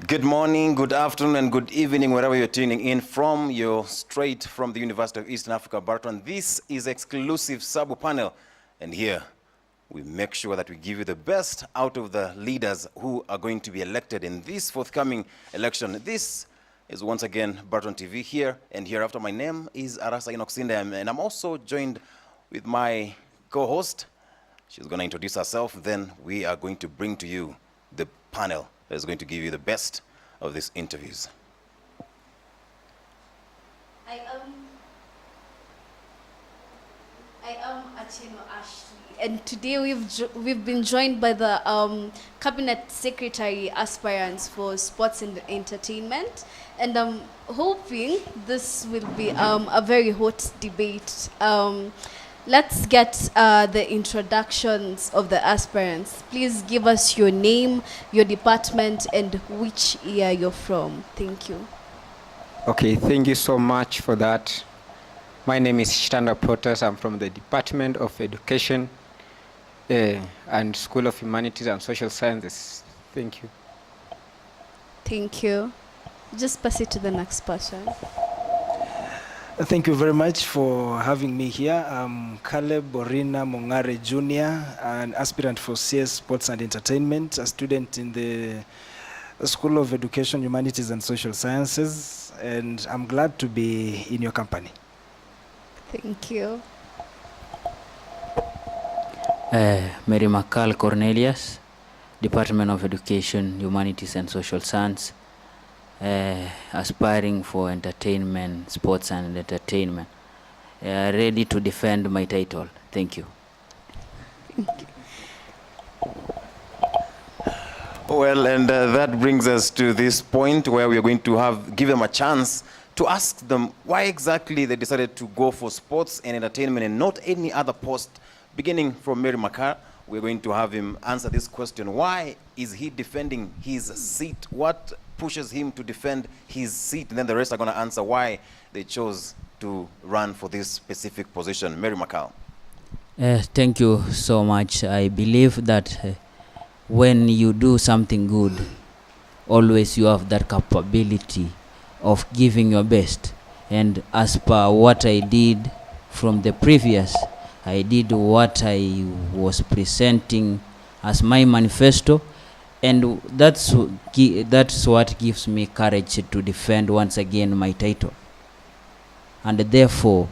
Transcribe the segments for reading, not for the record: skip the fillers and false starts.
Good morning, good afternoon, and good evening, wherever you're tuning in from. You're straight from the University of Eastern Africa, Baraton. This is exclusive SABU panel, and here we make sure that we give you the best out of the leaders who are going to be elected in this forthcoming election. This is once again Baraton TV here and hereafter. My name is Arasa Inoxinde, and I'm also joined with my co-host. She's going to introduce herself, then we are going to bring to you the panel that is going to give you the best of these interviews. I am Achino Ashley, and today we've been joined by the Cabinet Secretary aspirants for Sports and Entertainment, and I'm hoping this will be a very hot debate. Let's get the introductions of the aspirants. Please give us your name, your department, and which year you're from. Thank you. Okay, thank you so much for that. My name is Shtanda Protas. I'm from the Department of Education and School of Humanities and Social Sciences. Thank you. Thank you. Just pass it to the next person. Thank you very much for having me here. I'm Caleb Borina Mongare Jr., an aspirant for CS Sports and Entertainment, a student in the School of Education, Humanities and Social Sciences, and I'm glad to be in your company. Thank you. Mary Makal Cornelius, Department of Education, Humanities and Social Science, aspiring for entertainment, sports and entertainment. Ready to defend my title. Thank you. Thank you. Well, and that brings us to this point where we are going to give them a chance to ask them why exactly they decided to go for sports and entertainment and not any other post. Beginning from Mary Makar, we're going to have him answer this question. Why is he defending his seat? What pushes him to defend his seat? And then the rest are going to answer why they chose to run for this specific position. Mary Makal. Thank you so much. I believe that when you do something good, always you have that capability of giving your best. And as per what I did from the previous, I did what I was presenting as my manifesto, and that's what gives me courage to defend once again my title. And therefore,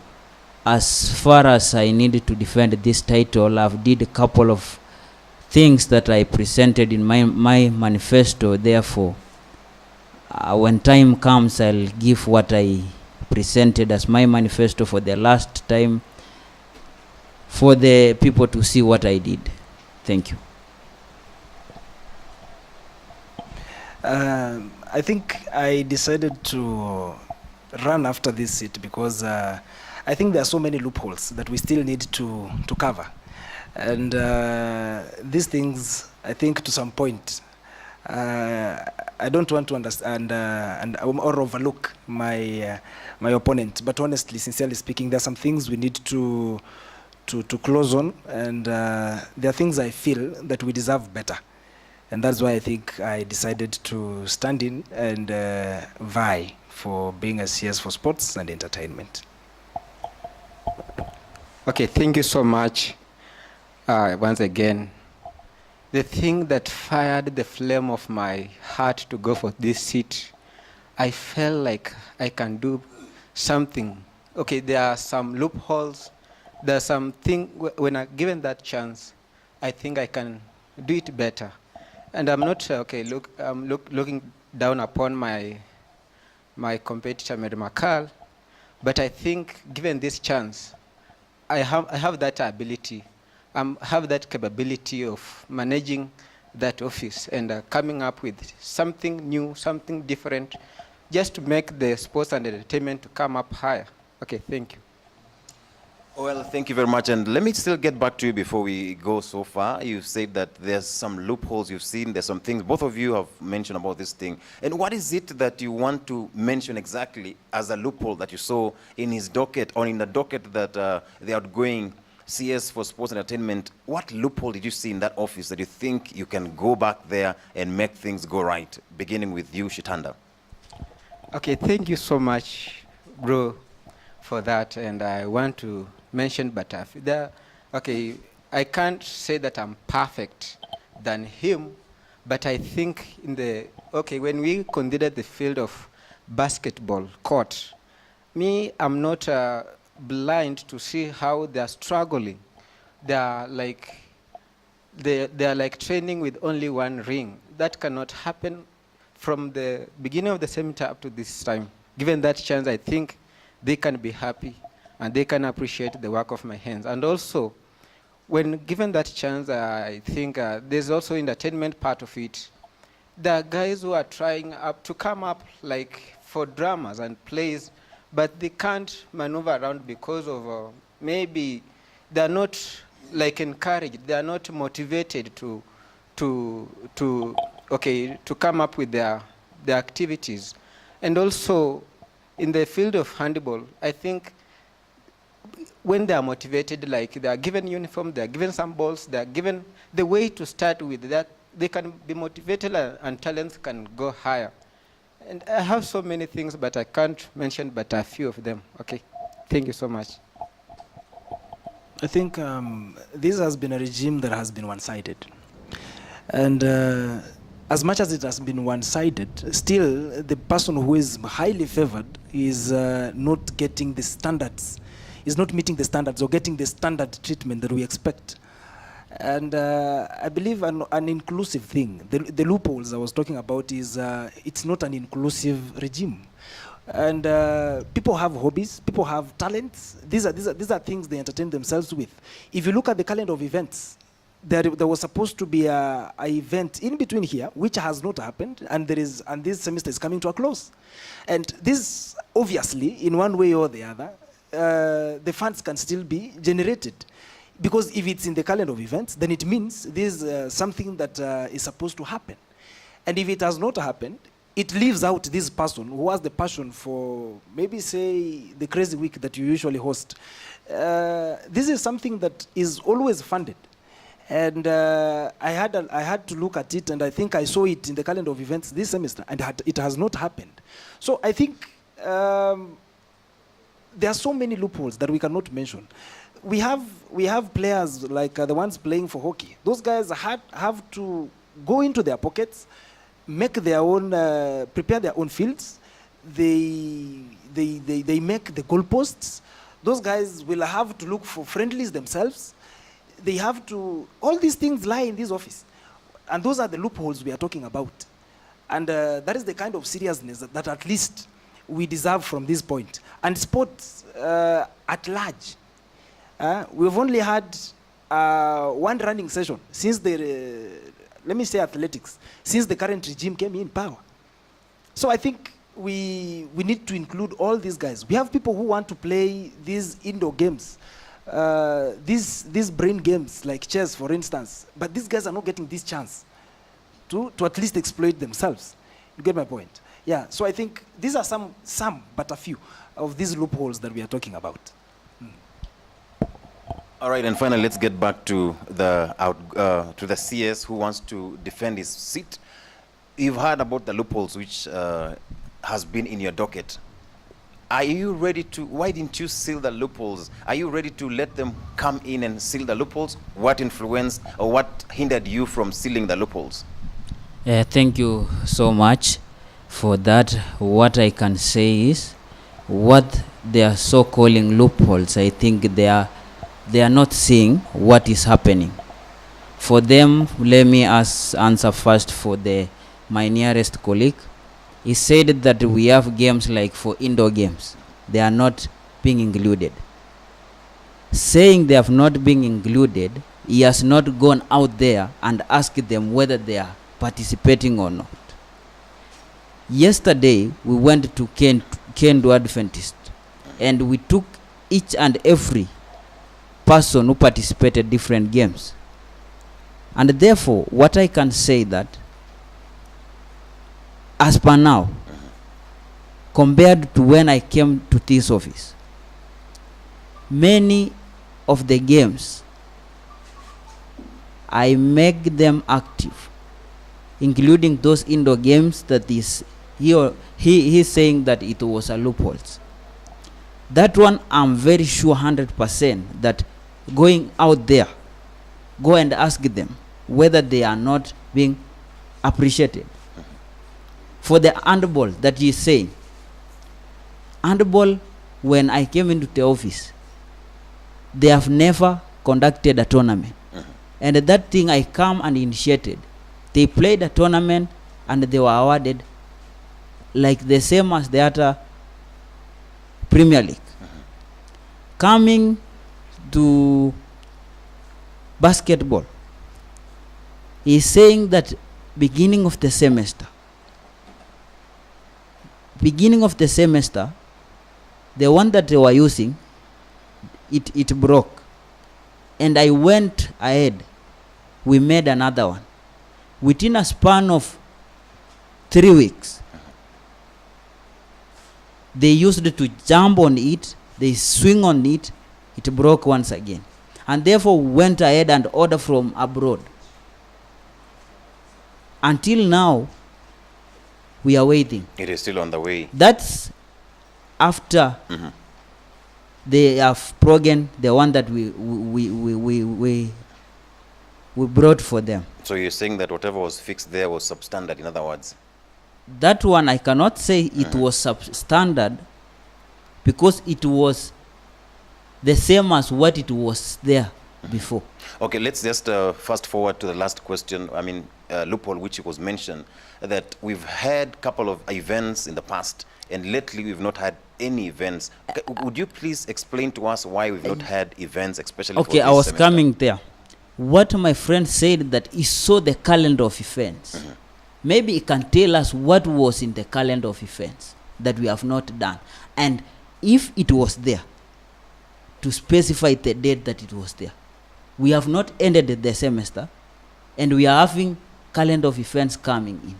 as far as I needed to defend this title, I've did a couple of things that I presented in my manifesto. Therefore, when time comes, I'll give what I presented as my manifesto for the last time for the people to see what I did. Thank you. I think I decided to run after this seat because I think there are so many loopholes that we still need to cover. And these things, I think to some point, I don't want to understand or overlook my opponent. But honestly, sincerely speaking, there are some things we need to close on, and there are things I feel that we deserve better. And that's why I think I decided to stand in and vie for being a CS for Sports and Entertainment. Okay, thank you so much. Once again, the thing that fired the flame of my heart to go for this seat, I felt like I can do something. Okay, there are some loopholes. There's something, when I'm given that chance, I think I can do it better. And I'm not, looking down upon my competitor, Mary Makal, but I think given this chance, I have that ability. Have that capability of managing that office and coming up with something new, something different, just to make the sports and entertainment to come up higher. Okay, thank you. Well, thank you very much. And let me still get back to you before we go so far. You've said that there's some loopholes you've seen. There's some things both of you have mentioned about this thing. And what is it that you want to mention exactly as a loophole that you saw in his docket or in the docket that the outgoing CS for Sports and Entertainment, what loophole did you see in that office that you think you can go back there and make things go right? Beginning with you, Shitanda. Okay, thank you so much, bro, for that. And I want to mention, okay, I can't say that I'm perfect than him, but I think when we consider the field of basketball court, I'm not blind to see how they're struggling. They're like training with only one ring. That cannot happen from the beginning of the semester up to this time. Given that chance, I think they can be happy and they can appreciate the work of my hands. And also, when given that chance, I think there's also entertainment part of it. There are guys who are trying to come up like for dramas and plays, but they can't maneuver around because of maybe they're not like encouraged, they're not motivated to come up with their activities. And also in the field of handball, I think when they are motivated, like they are given uniform, they are given some balls, they are given the way to start with, that they can be motivated and talents can go higher. And I have so many things, but I can't mention but a few of them. Okay, thank you so much. I think this has been a regime that has been one-sided. And as much as it has been one-sided, still the person who is highly favored is not getting the standards, is not meeting the standards or getting the standard treatment that we expect. And I believe an inclusive thing, the loopholes I was talking about is it's not an inclusive regime. And people have hobbies, people have talents. These are things they entertain themselves with. If you look at the calendar of events, there was supposed to be a event in between here, which has not happened, and this semester is coming to a close. And this, obviously, in one way or the other, the funds can still be generated. Because if it's in the calendar of events, then it means there's something that is supposed to happen. And if it has not happened, it leaves out this person who has the passion for maybe, say, the crazy week that you usually host. This is something that is always funded. And I had to look at it, and I think I saw it in the calendar of events this semester, and it has not happened. So I think there are so many loopholes that we cannot mention. We have players like the ones playing for hockey. Those guys have to go into their pockets, make their own, prepare their own fields. They make the goalposts. Those guys will have to look for friendlies themselves. They have to, all these things lie in this office. And those are the loopholes we are talking about. And that is the kind of seriousness that at least we deserve from this point. And sports at large, we've only had one running session since let me say athletics, since the current regime came in power. So I think we need to include all these guys. We have people who want to play these indoor games, these brain games like chess, for instance, but these guys are not getting this chance to at least exploit themselves. You get my point? Yeah, so I think these are some, but a few of these loopholes that we are talking about. All right, and finally, let's get back to the CS who wants to defend his seat. You've heard about the loopholes which has been in your docket. Are you ready to, why didn't you seal the loopholes? Are you ready to let them come in and seal the loopholes? What influenced or what hindered you from sealing the loopholes? Thank you so much for that. What I can say is, what they are so calling loopholes, I think they are not seeing what is happening. For them, let me answer first for my nearest colleague. He said that we have games like for indoor games. They are not being included. Saying they have not been included, he has not gone out there and asked them whether they are participating or not. Yesterday, we went to Kendo Adventist, and we took each and every person who participated different games. And therefore, what I can say that, as per now, compared to when I came to this office, many of the games, I make them active, including those indoor games that he's saying that it was a loopholes. That one I'm very sure 100% that going out there, go and ask them whether they are not being appreciated. For the handball that he's saying, handball, when I came into the office, they have never conducted a tournament. And that thing I come and initiated. They played a tournament and they were awarded like the same as the other Premier League. Coming to basketball, he's saying that beginning of the semester, the one that they were using, it broke. And I went ahead. We made another one. Within a span of 3 weeks, they used it to jump on it, they swing on it, it broke once again. And therefore went ahead and ordered from abroad. Until now, we are waiting. It is still on the way. That's after they have broken the one that we brought for them. So you're saying that whatever was fixed there was substandard, in other words? That one I cannot say it was substandard, because it was the same as what it was there before. Okay, let's just fast forward to the last question. I mean, loophole, which was mentioned, that we've had a couple of events in the past, and lately we've not had any events. Would you please explain to us why we've not had events, especially for Okay, this I was semester? coming there. What my friend said that he saw the calendar of events. Maybe he can tell us what was in the calendar of events that we have not done. And if it was there, to specify the date that it was there. We have not ended the semester, and we are having calendar of events coming in.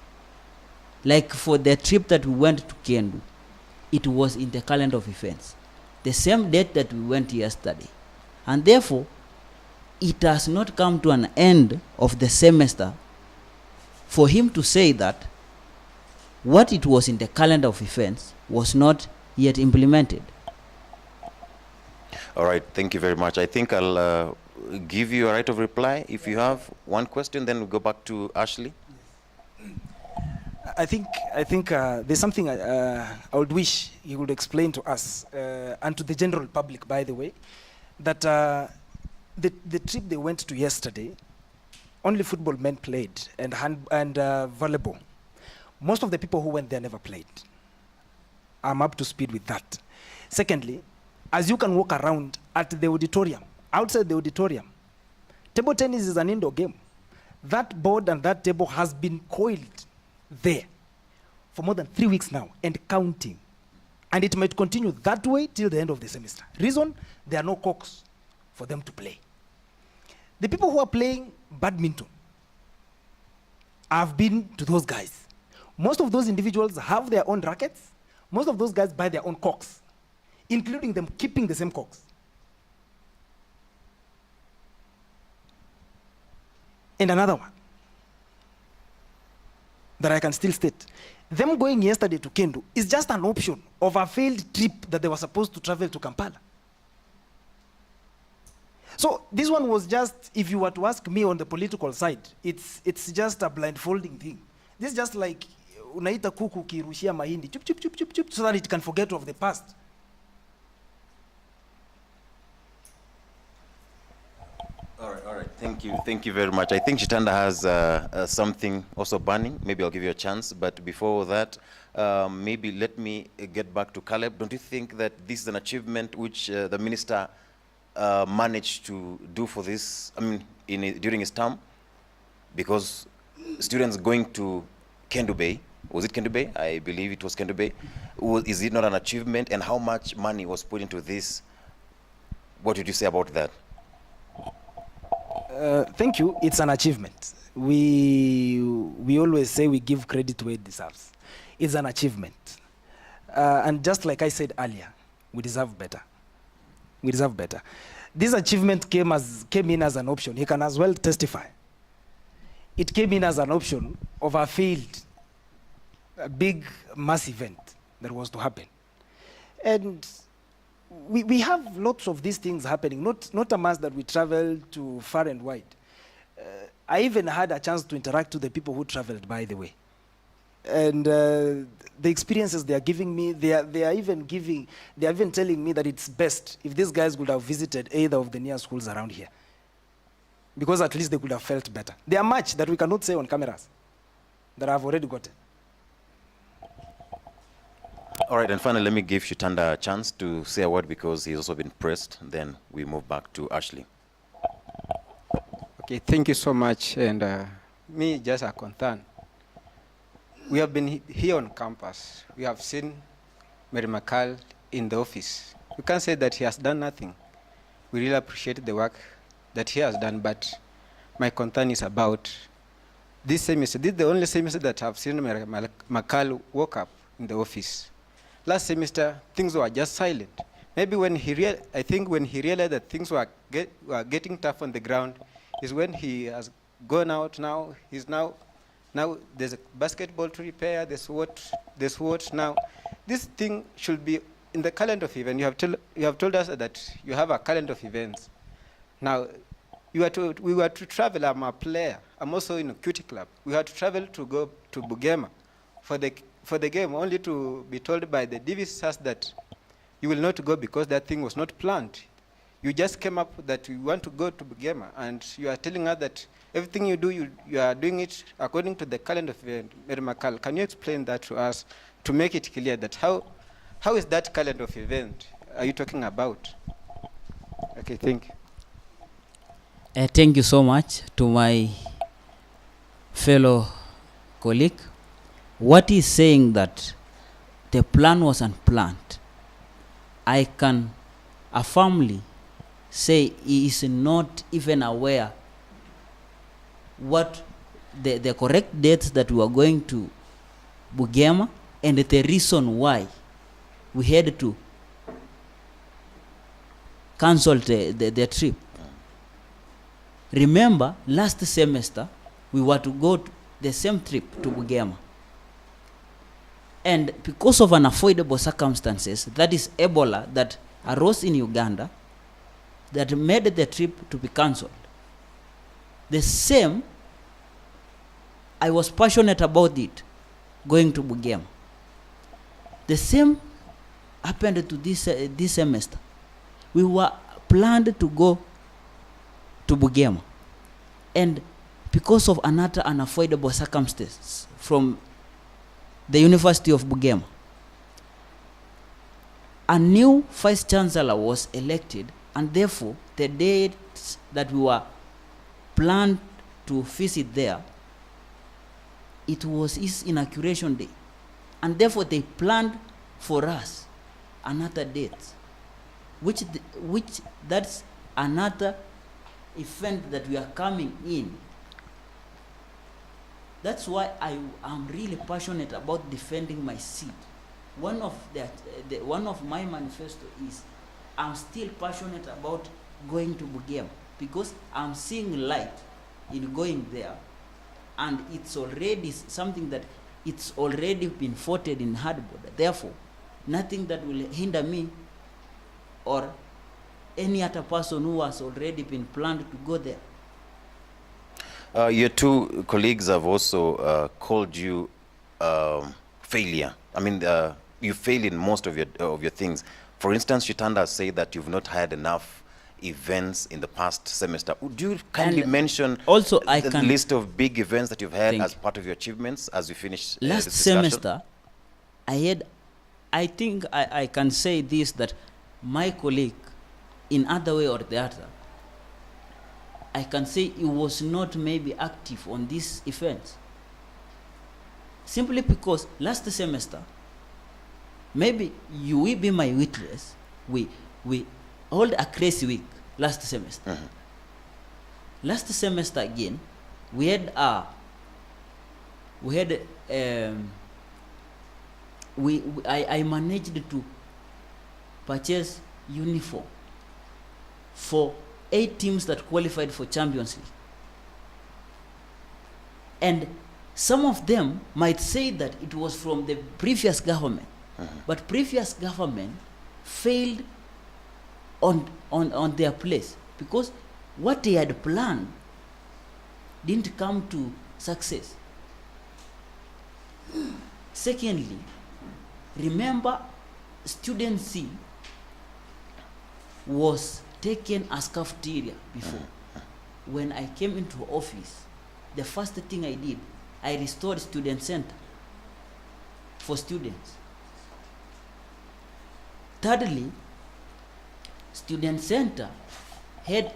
Like for the trip that we went to Kendu, it was in the calendar of events. The same date that we went yesterday. And therefore, it has not come to an end of the semester for him to say that what it was in the calendar of events was not yet implemented. All right, thank you very much. I think I'll give you a right of reply. If you have one question, then we'll go back to Ashley. I think there's something I would wish he would explain to us and to the general public, by the way, that the trip they went to yesterday, only football men played and volleyball. Most of the people who went there never played. I'm up to speed with that. Secondly, as you can walk around at the auditorium, outside the auditorium, table tennis is an indoor game. That board and that table has been coiled there for more than 3 weeks now and counting. And it might continue that way till the end of the semester. Reason, there are no corks for them to play. The people who are playing badminton, I've been to those guys. Most of those individuals have their own rackets. Most of those guys buy their own corks, including them keeping the same corks. And another one that I can still state. Them going yesterday to Kendu is just an option of a failed trip that they were supposed to travel to Kampala. So this one was just, if you were to ask me on the political side, it's just a blindfolding thing. This is just like unaita kuku kirushia mahindi, chup, chup, chup, chup, chup, so that it can forget of the past. All right. Thank you very much. I think Chitanda has something also burning. Maybe I'll give you a chance. But before that, maybe let me get back to Caleb. Don't you think that this is an achievement which the minister managed to do for this, during his term? Because students going to Kendu Bay, was it Kendu Bay? I believe it was Kendu Bay. Is it not an achievement? And how much money was put into this? What would you say about that? Thank you. It's an achievement. We always say we give credit where it deserves. It's an achievement. And just like I said earlier, we deserve better. We deserve better. This achievement came in as an option. He can as well testify. It came in as an option of a big mass event that was to happen. And we have lots of these things happening, not a mass that we travel to far and wide. I even had a chance to interact with the people who traveled, by the way. And the experiences they are giving me, they are even telling me that it's best if these guys would have visited either of the near schools around here, because at least they could have felt better. There are much that we cannot say on cameras that I've already gotten. All right, and finally, let me give Shitanda a chance to say a word because he's also been pressed. Then we move back to Ashley. Okay, thank you so much. And me, just a concern. We have been here on campus. We have seen Mary McCall in the office. We can't say that he has done nothing. We really appreciate the work that he has done, but my concern is about this semester. This is the only semester that I've seen Mary McCall woke up in the office. Last semester, things were just silent. Maybe when I think when he realized that things were getting tough on the ground is when he has gone out now. He's now there's a basketball to repair, there's what now. This thing should be in the calendar of events. You have told us that you have a calendar of events. Now, we were to travel. I'm a player. I'm also in a cutie club. We had to travel to go to Bugema for the game, only to be told by the DVSAs that you will not go because that thing was not planned. You just came up that you want to go to Bugema, and you are telling us that everything you do, you are doing it according to the calendar of event. Mary McCall, can you explain that to us to make it clear that how is that calendar of event are you talking about? Okay, thank you. Thank you so much to my fellow colleague. What he's saying that the plan was unplanned, I can affirmly say he is not even aware what the correct dates that we are going to Bugema and the reason why we had to cancel the trip. Remember, last semester we were to go to the same trip to Bugema, and because of unavoidable circumstances, that is Ebola that arose in Uganda, that made the trip to be cancelled. The same, I was passionate about it, going to Bugema. The same happened to this semester. We were planned to go to Bugema, and because of another unavoidable circumstance from the University of Bugema, a new vice chancellor was elected, and therefore the dates that we were planned to visit there, it was his inauguration day, and therefore they planned for us another date, which that's another event that we are coming in. That's why I am really passionate about defending my seat. One of my manifesto is I'm still passionate about going to Bugema because I'm seeing light in going there, and it's already something that it's already been voted in hardboard. Therefore, nothing that will hinder me or any other person who has already been planned to go there. Your two colleagues have also called you failure. I mean, you fail in most of your things. For instance, Shitanda said that you've not had enough events in the past semester. Would you kindly mention also the list of big events that you've had as part of your achievements as we finish last this discussion? semester? I think I can say this, that my colleague, in other way or the other, I can say he was not maybe active on this event. Simply because last semester, maybe you will be my witness, we hold a crazy week last semester. Mm-hmm. Last semester again, I managed to purchase uniform for 8 teams that qualified for Champions League. And some of them might say that it was from the previous government, but previous government failed on their place because what they had planned didn't come to success. Secondly, remember, Student C was taken as cafeteria before. When I came into office, the first thing I did, I restored student center for students. Thirdly, student center had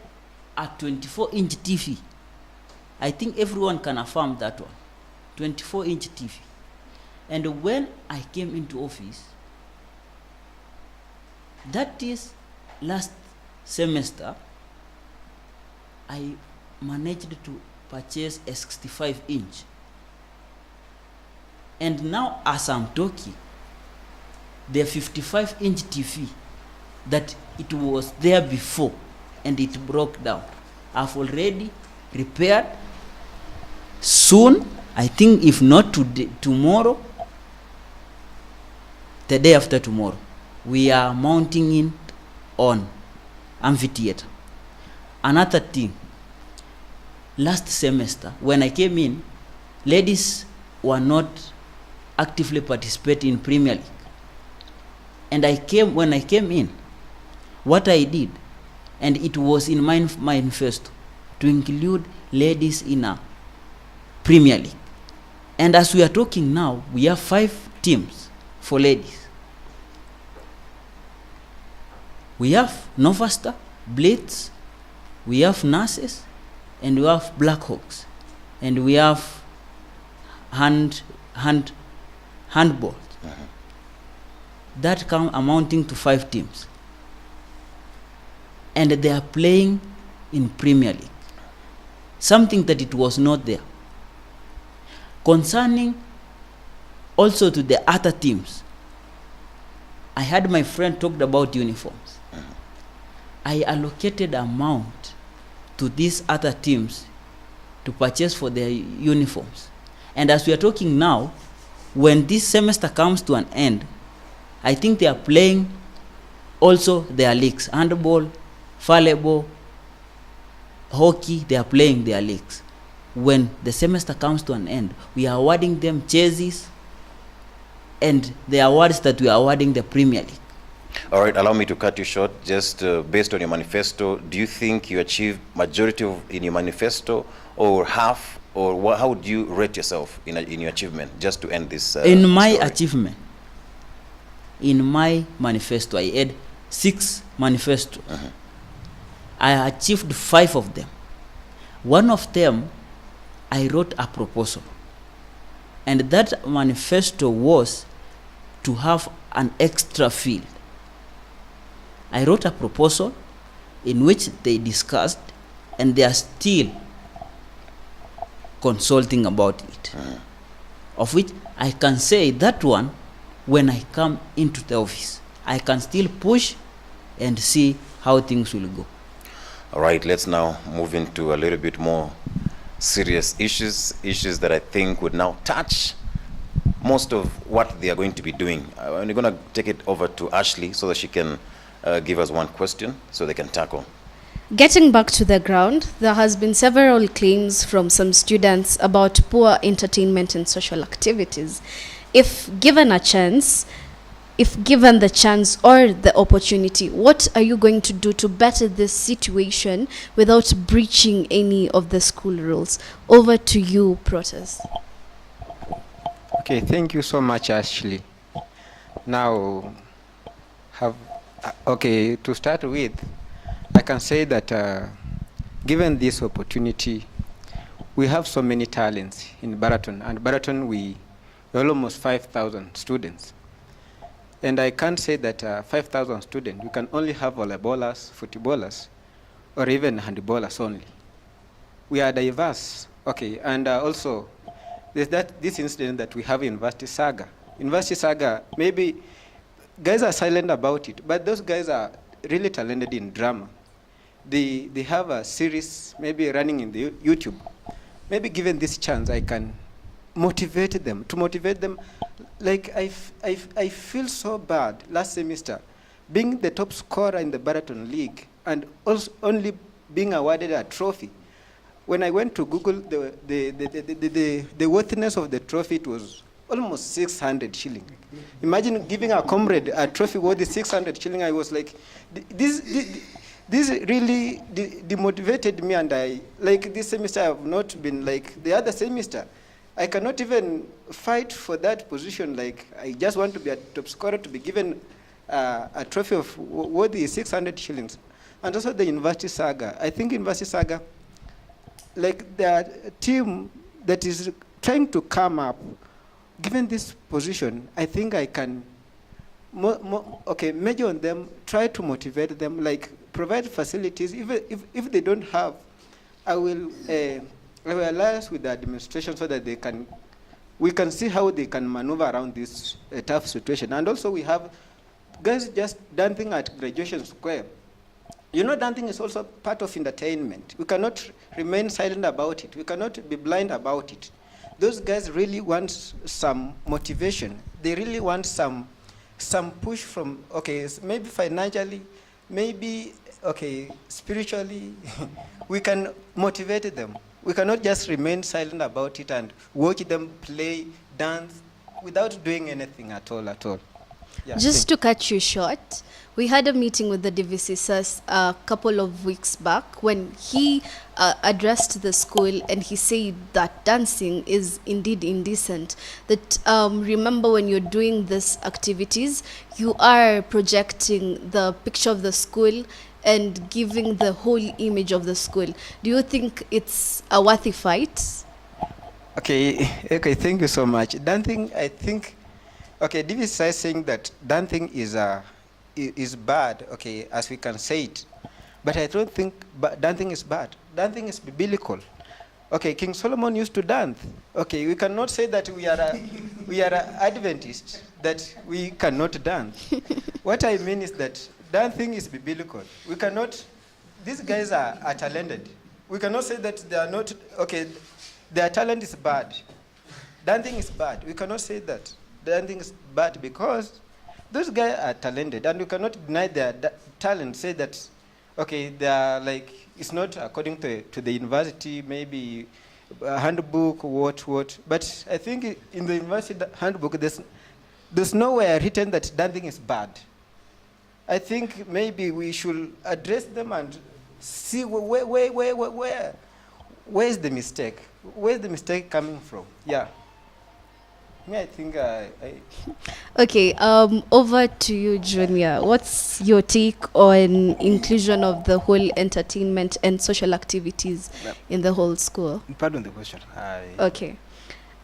a 24-inch TV. I think everyone can affirm that one, 24-inch TV. And when I came into office, that is last semester, I managed to purchase a 65-inch. And now as I'm talking, the 55-inch TV that it was there before and it broke down, I've already repaired. Soon, I think if not today, tomorrow, the day after tomorrow, we are mounting it on amphitheater. Another thing, last semester, when I came in, ladies were not actively participating in Premier League. And when I came in, what I did, and it was in my manifesto, to include ladies in a Premier League. And as we are talking now, we have 5 teams for ladies. We have Novasta, Blitz, we have Nurses, and we have Blackhawks, and we have handball. That come amounting to 5 teams. And they are playing in Premier League, something that it was not there. Concerning also to the other teams, I had my friend talked about uniforms. I allocated amount to these other teams to purchase for their uniforms. And as we are talking now, when this semester comes to an end, I think they are playing also their leagues. Handball, volleyball, hockey, they are playing their leagues. When the semester comes to an end, we are awarding them jerseys and the awards that we are awarding the Premier League. All right, allow me to cut you short. Just based on your manifesto, do you think you achieved majority in your manifesto, or half, or how would you rate yourself in your achievement? Just to end this. In my story. achievement, in my manifesto, I had 6 manifestos. I achieved 5 of them. One of them, I wrote a proposal, and that manifesto was to have an extra field. I wrote a proposal in which they discussed, and they are still consulting about it. Of which I can say that one, when I come into the office, I can still push and see how things will go. All right, let's now move into a little bit more serious issues that I think would now touch most of what they are going to be doing. I'm going to take it over to Ashley so that she can give us one question so they can tackle. Getting back to the ground, there has been several claims from some students about poor entertainment and social activities. If given the chance or the opportunity, what are you going to do to better this situation without breaching any of the school rules? Over to you, Protas. Okay, thank you so much, Ashley. Now, to start with, I can say that given this opportunity, we have so many talents in Baraton. And Baraton, we're almost 5,000 students. And I can't say that 5,000 students, we can only have volleyballers, footballers, or even handballers only. We are diverse. Okay, and also, there's this incident that we have in University Saga. University Saga, maybe guys are silent about it, but those guys are really talented in drama. they have a series maybe running in the YouTube. Maybe given this chance, I can motivate them. To motivate them, like I feel so bad last semester, being the top scorer in the Baraton League and also only being awarded a trophy. When I went to Google the worthiness of the trophy, it was almost 600 shilling. Imagine giving a comrade a trophy worth 600 shilling. I was like, this really demotivated me, and I, like this semester I have not been like the other semester. I cannot even fight for that position. Like, I just want to be a top scorer, to be given a trophy of worthy 600 shillings. And also the University Saga. I think University Saga, like the team that is trying to come up, given this position, I think I can measure on them, try to motivate them, like provide facilities. If they don't have, I will liaise with the administration so that we can see how they can maneuver around this tough situation. And also we have guys just dancing at Graduation Square. You know, dancing is also part of entertainment. We cannot remain silent about it. We cannot be blind about it. Those guys really want some motivation. They really want some push from, maybe financially, maybe, spiritually. We can motivate them. We cannot just remain silent about it and watch them play, dance, without doing anything at all. Yeah, Just to cut you short, we had a meeting with the DVCSS a couple of weeks back when he addressed the school, and he said that dancing is indeed indecent. That remember, when you're doing these activities, you are projecting the picture of the school and giving the whole image of the school. Do you think it's a worthy fight? Okay, thank you so much. Dancing, I think, DVC is saying that dancing is bad, as we can say it. But I don't think dancing is bad. Dancing is biblical. King Solomon used to dance. We cannot say that we are Adventists, that we cannot dance. What I mean is that dancing is biblical. We cannot, these guys are talented. We cannot say that they are not, their talent is bad. Dancing is bad. We cannot say that dancing is bad because those guys are talented, and you cannot deny their talent, say that, they are like, it's not according to the university, maybe a handbook, what. But I think in the university handbook, there's nowhere written that dancing is bad. I think maybe we should address them and see where is the mistake? Where is the mistake coming from? Yeah. I think Okay, over to you, Junior. What's your take on inclusion of the whole entertainment and social activities in the whole school? Pardon the question. Okay.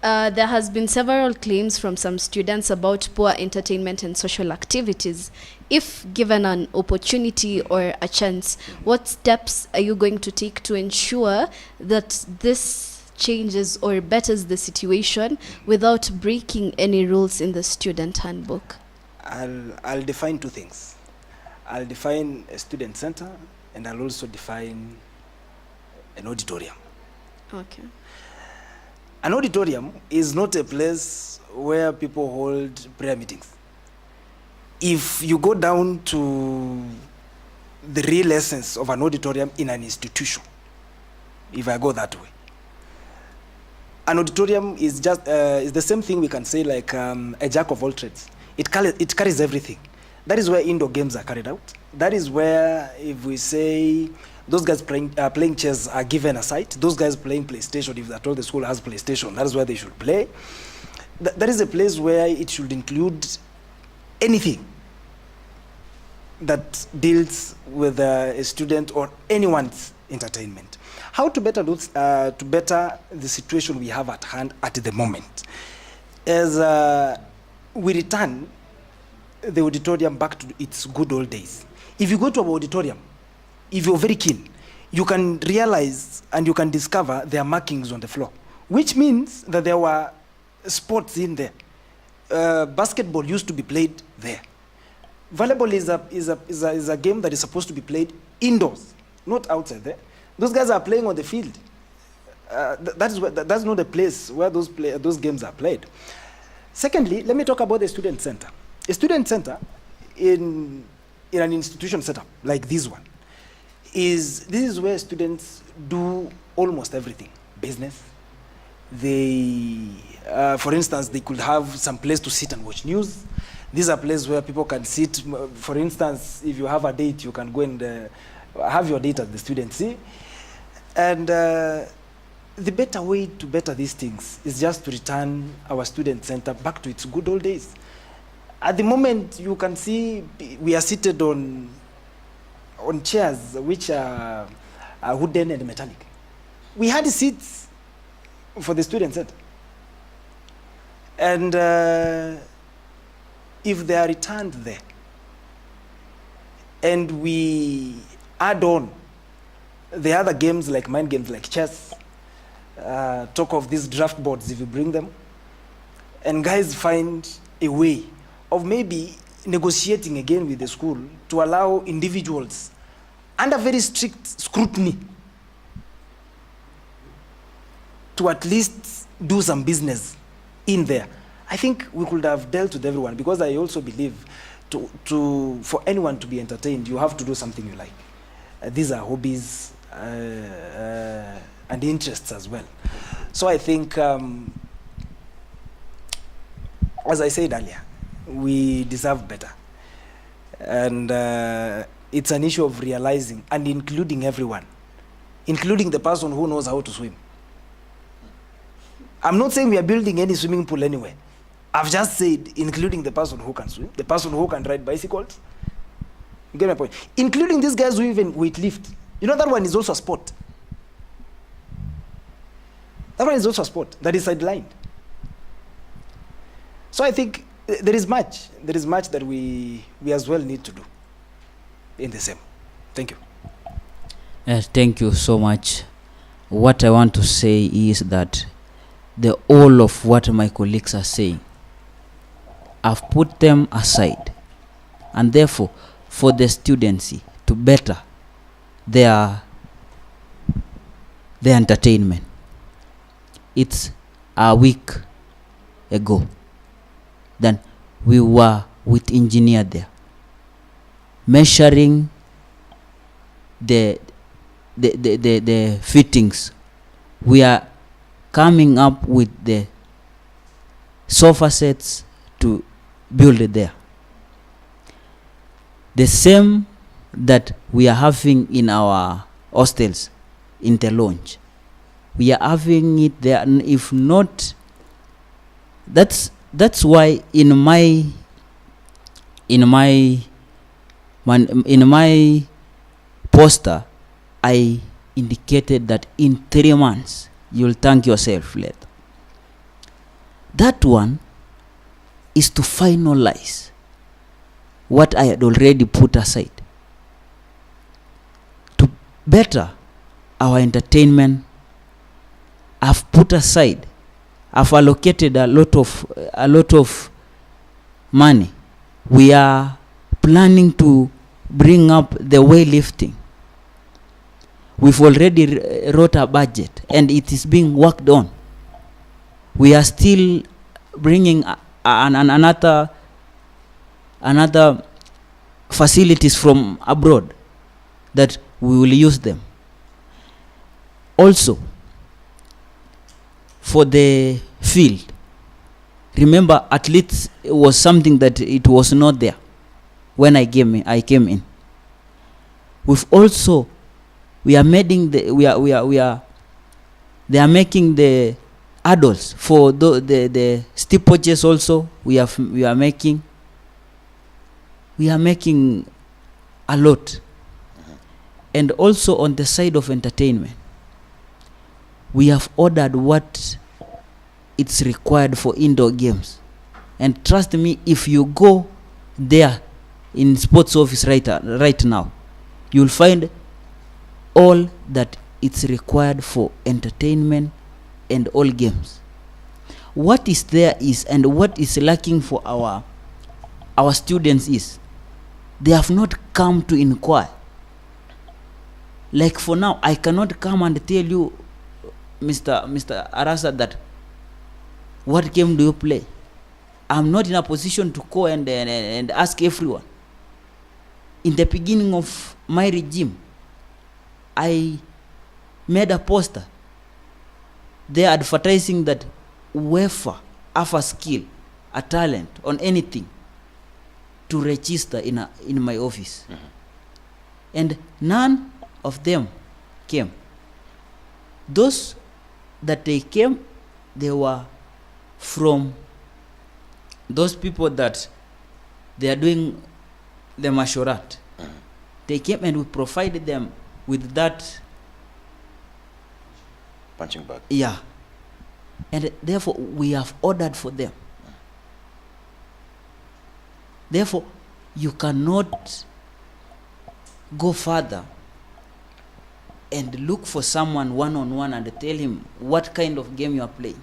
There has been several claims from some students about poor entertainment and social activities. If given an opportunity or a chance, what steps are you going to take to ensure that this changes or betters the situation without breaking any rules in the student handbook? I'll define two things. I'll define a student center, and I'll also define an auditorium. Okay. An auditorium is not a place where people hold prayer meetings. If you go down to the real essence of an auditorium in an institution, if I go that way, an auditorium is just is the same thing we can say like a jack of all trades. It carries everything. That is where indoor games are carried out. That is where, if we say those guys playing chess are given a site, those guys playing PlayStation, if at all the school has PlayStation, that is where they should play. That is a place where it should include anything that deals with a student or anyone's entertainment. How to better the situation we have at hand at the moment, as we return the auditorium back to its good old days. If you go to an auditorium, if you're very keen, you can realize and you can discover there are markings on the floor, which means that there were sports in there. Basketball used to be played there. Volleyball is a game that is supposed to be played indoors. not outside there. Those guys are playing on the field. That's not the place where those games are played. Secondly, let me talk about the student center. A student center in an institution setup like this one this is where students do almost everything. Business. They, for instance, they could have some place to sit and watch news. These are places where people can sit. For instance, if you have a date, you can go and have your date at the student see. And the better way to better these things is just to return our student center back to its good old days. At the moment, you can see we are seated on chairs which are wooden and metallic. We had seats for the student center. And if they are returned there, and we add on the other games like mind games like chess, talk of these draft boards if you bring them, and guys find a way of maybe negotiating again with the school to allow individuals under very strict scrutiny to at least do some business in there. I think we could have dealt with everyone, because I also believe for anyone to be entertained, you have to do something you like. These are hobbies and interests as well. So I think, as I said earlier, we deserve better. And it's an issue of realizing and including everyone, including the person who knows how to swim. I'm not saying we are building any swimming pool anywhere. I've just said including the person who can swim, the person who can ride bicycles. You get my point? Including these guys who even weightlift. You know, that one is also a sport. That one is also a sport that is sidelined. So I think there is much that we as well need to do in the same. Thank you. Thank you so much. What I want to say is that the all of what my colleagues are saying, I've put them aside, and therefore for the students to better their entertainment. It's a week ago then we were with engineer there measuring the fittings. We are coming up with the sofa sets to build it there. The same that we are having in our hostels in the lounge. We are having it there, and if not, that's why in my poster I indicated that in 3 months you'll thank yourself later. That one is to finalize what I had already put aside to better our entertainment. I've put aside, I've allocated a lot of money. We are planning to bring up the weightlifting. We've already wrote a budget and it is being worked on. We are still bringing another facilities from abroad that we will use them. Also, for the field, remember athletes was something that it was not there when I came in. They are making the adults for the steeplechase also. We are making a lot. And also on the side of entertainment, we have ordered what it's required for indoor games. And trust me, if you go there in sports office right now, you'll find all that it's required for entertainment and all games. What is there is, and what is lacking for our students is, they have not come to inquire. Like for now, I cannot come and tell you, Mr. Arasa, that what game do you play? I'm not in a position to go and ask everyone. In the beginning of my regime, I made a poster. They are advertising that whoever have a skill, a talent on anything, to register in my office. And none of them came. Those that they came, they were from those people that they are doing the mashorat. They came and we provided them with that Punching bag. Yeah. And therefore, we have ordered for them. Therefore, you cannot go further and look for someone one-on-one and tell him what kind of game you are playing.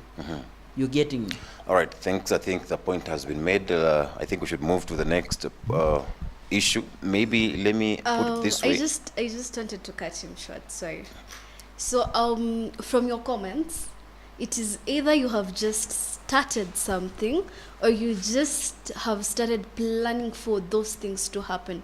You're getting me. All right, thanks. I think the point has been made. I think we should move to the next issue. Maybe let me put it this way. I just wanted to cut him short. Sorry. So, from your comments, it is either you have just started something or you just have started planning for those things to happen.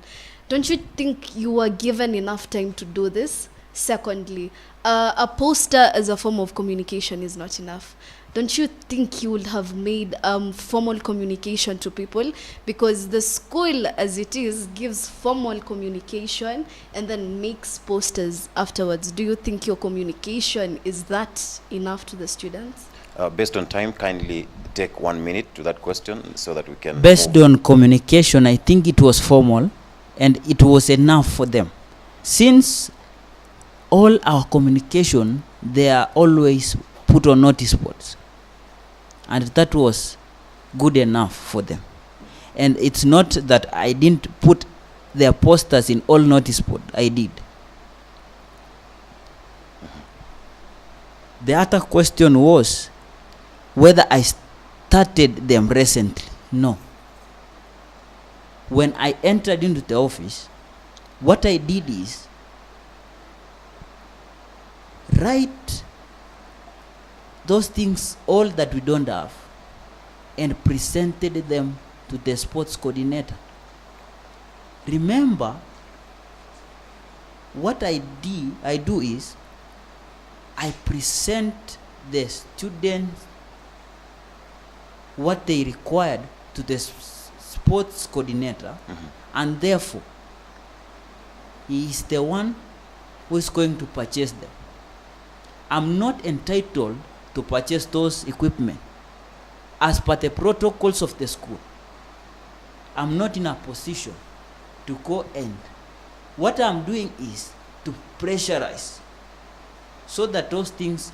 Don't you think you were given enough time to do this? Secondly, a poster as a form of communication is not enough. Don't you think you would have made formal communication to people? Because the school, as it is, gives formal communication and then makes posters afterwards. Do you think your communication is that enough to the students? Based on time, kindly take 1 minute to that question so that we can Based move. on communication, I think it was formal and it was enough for them. Since all our communication, they are always put on notice boards. And that was good enough for them. And it's not that I didn't put their posters in all notice board. I did. The other question was whether I started them recently. No. When I entered into the office, what I did is write those things, all that we don't have, and presented them to the sports coordinator. Remember, what I do is, I present the students what they required to the sports coordinator, and therefore, he is the one who is going to purchase them. I'm not entitled to purchase those equipment as per the protocols of the school. I'm not in a position to go and what I'm doing is to pressurize so that those things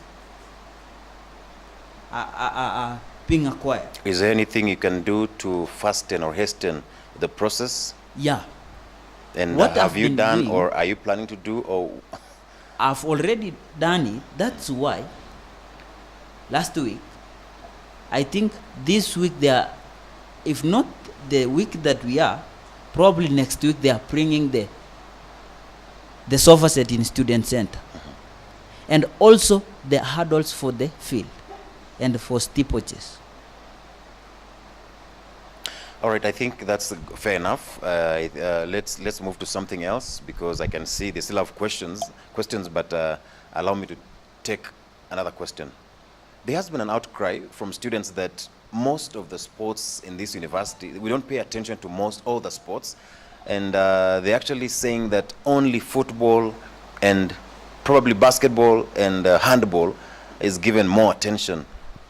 are being acquired. Is there anything you can do to fasten or hasten the process? Yeah. And What have I've you been done doing- or are you planning to do? Or I've already done it. That's why last week, I think this week they are, if not the week that we are, probably next week they are bringing the sofa set in student center. And also the hurdles for the field and for steeplechases. all right, I think that's fair enough. Let's move to something else because I can see they still have questions, but allow me to take another question. There has been an outcry from students that most of the sports in this university, we don't pay attention to all the sports, and they're actually saying that only football and probably basketball and handball is given more attention.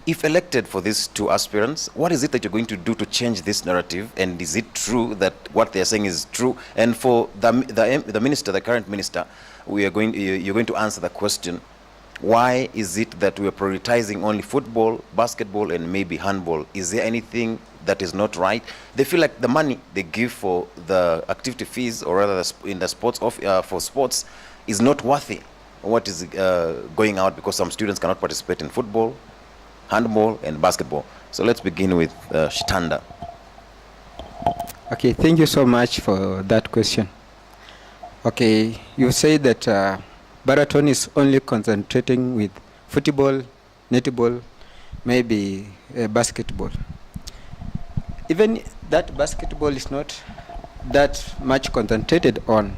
If elected for these two aspirants, what is it that you're going to do to change this narrative? And is it true that what they're saying is true? And for the minister, the current minister, you're going to answer the question, why is it that we are prioritizing only football, basketball, and maybe handball? Is there anything that is not right? They feel like the money they give for the activity fees, or rather in the sports for sports, is not worthy what is going out, because some students cannot participate in football, handball, and basketball. So let's begin with Shitanda. Okay, thank you so much for that question. Okay, you say that Baraton is only concentrating with football, netball, maybe basketball. Even that basketball is not that much concentrated on.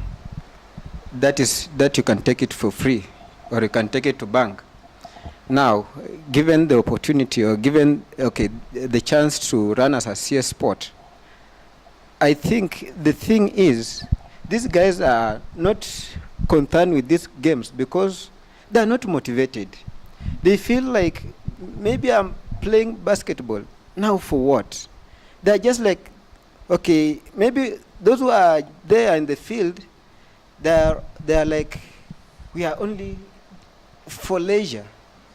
That is that you can take it for free, or you can take it to bank. Now, given the opportunity or given the chance to run as a CS sport, I think the thing is these guys are not concerned with these games because they are not motivated. They feel like maybe I'm playing basketball now for what? They are just like, okay, maybe those who are there in the field, they are like, we are only for leisure,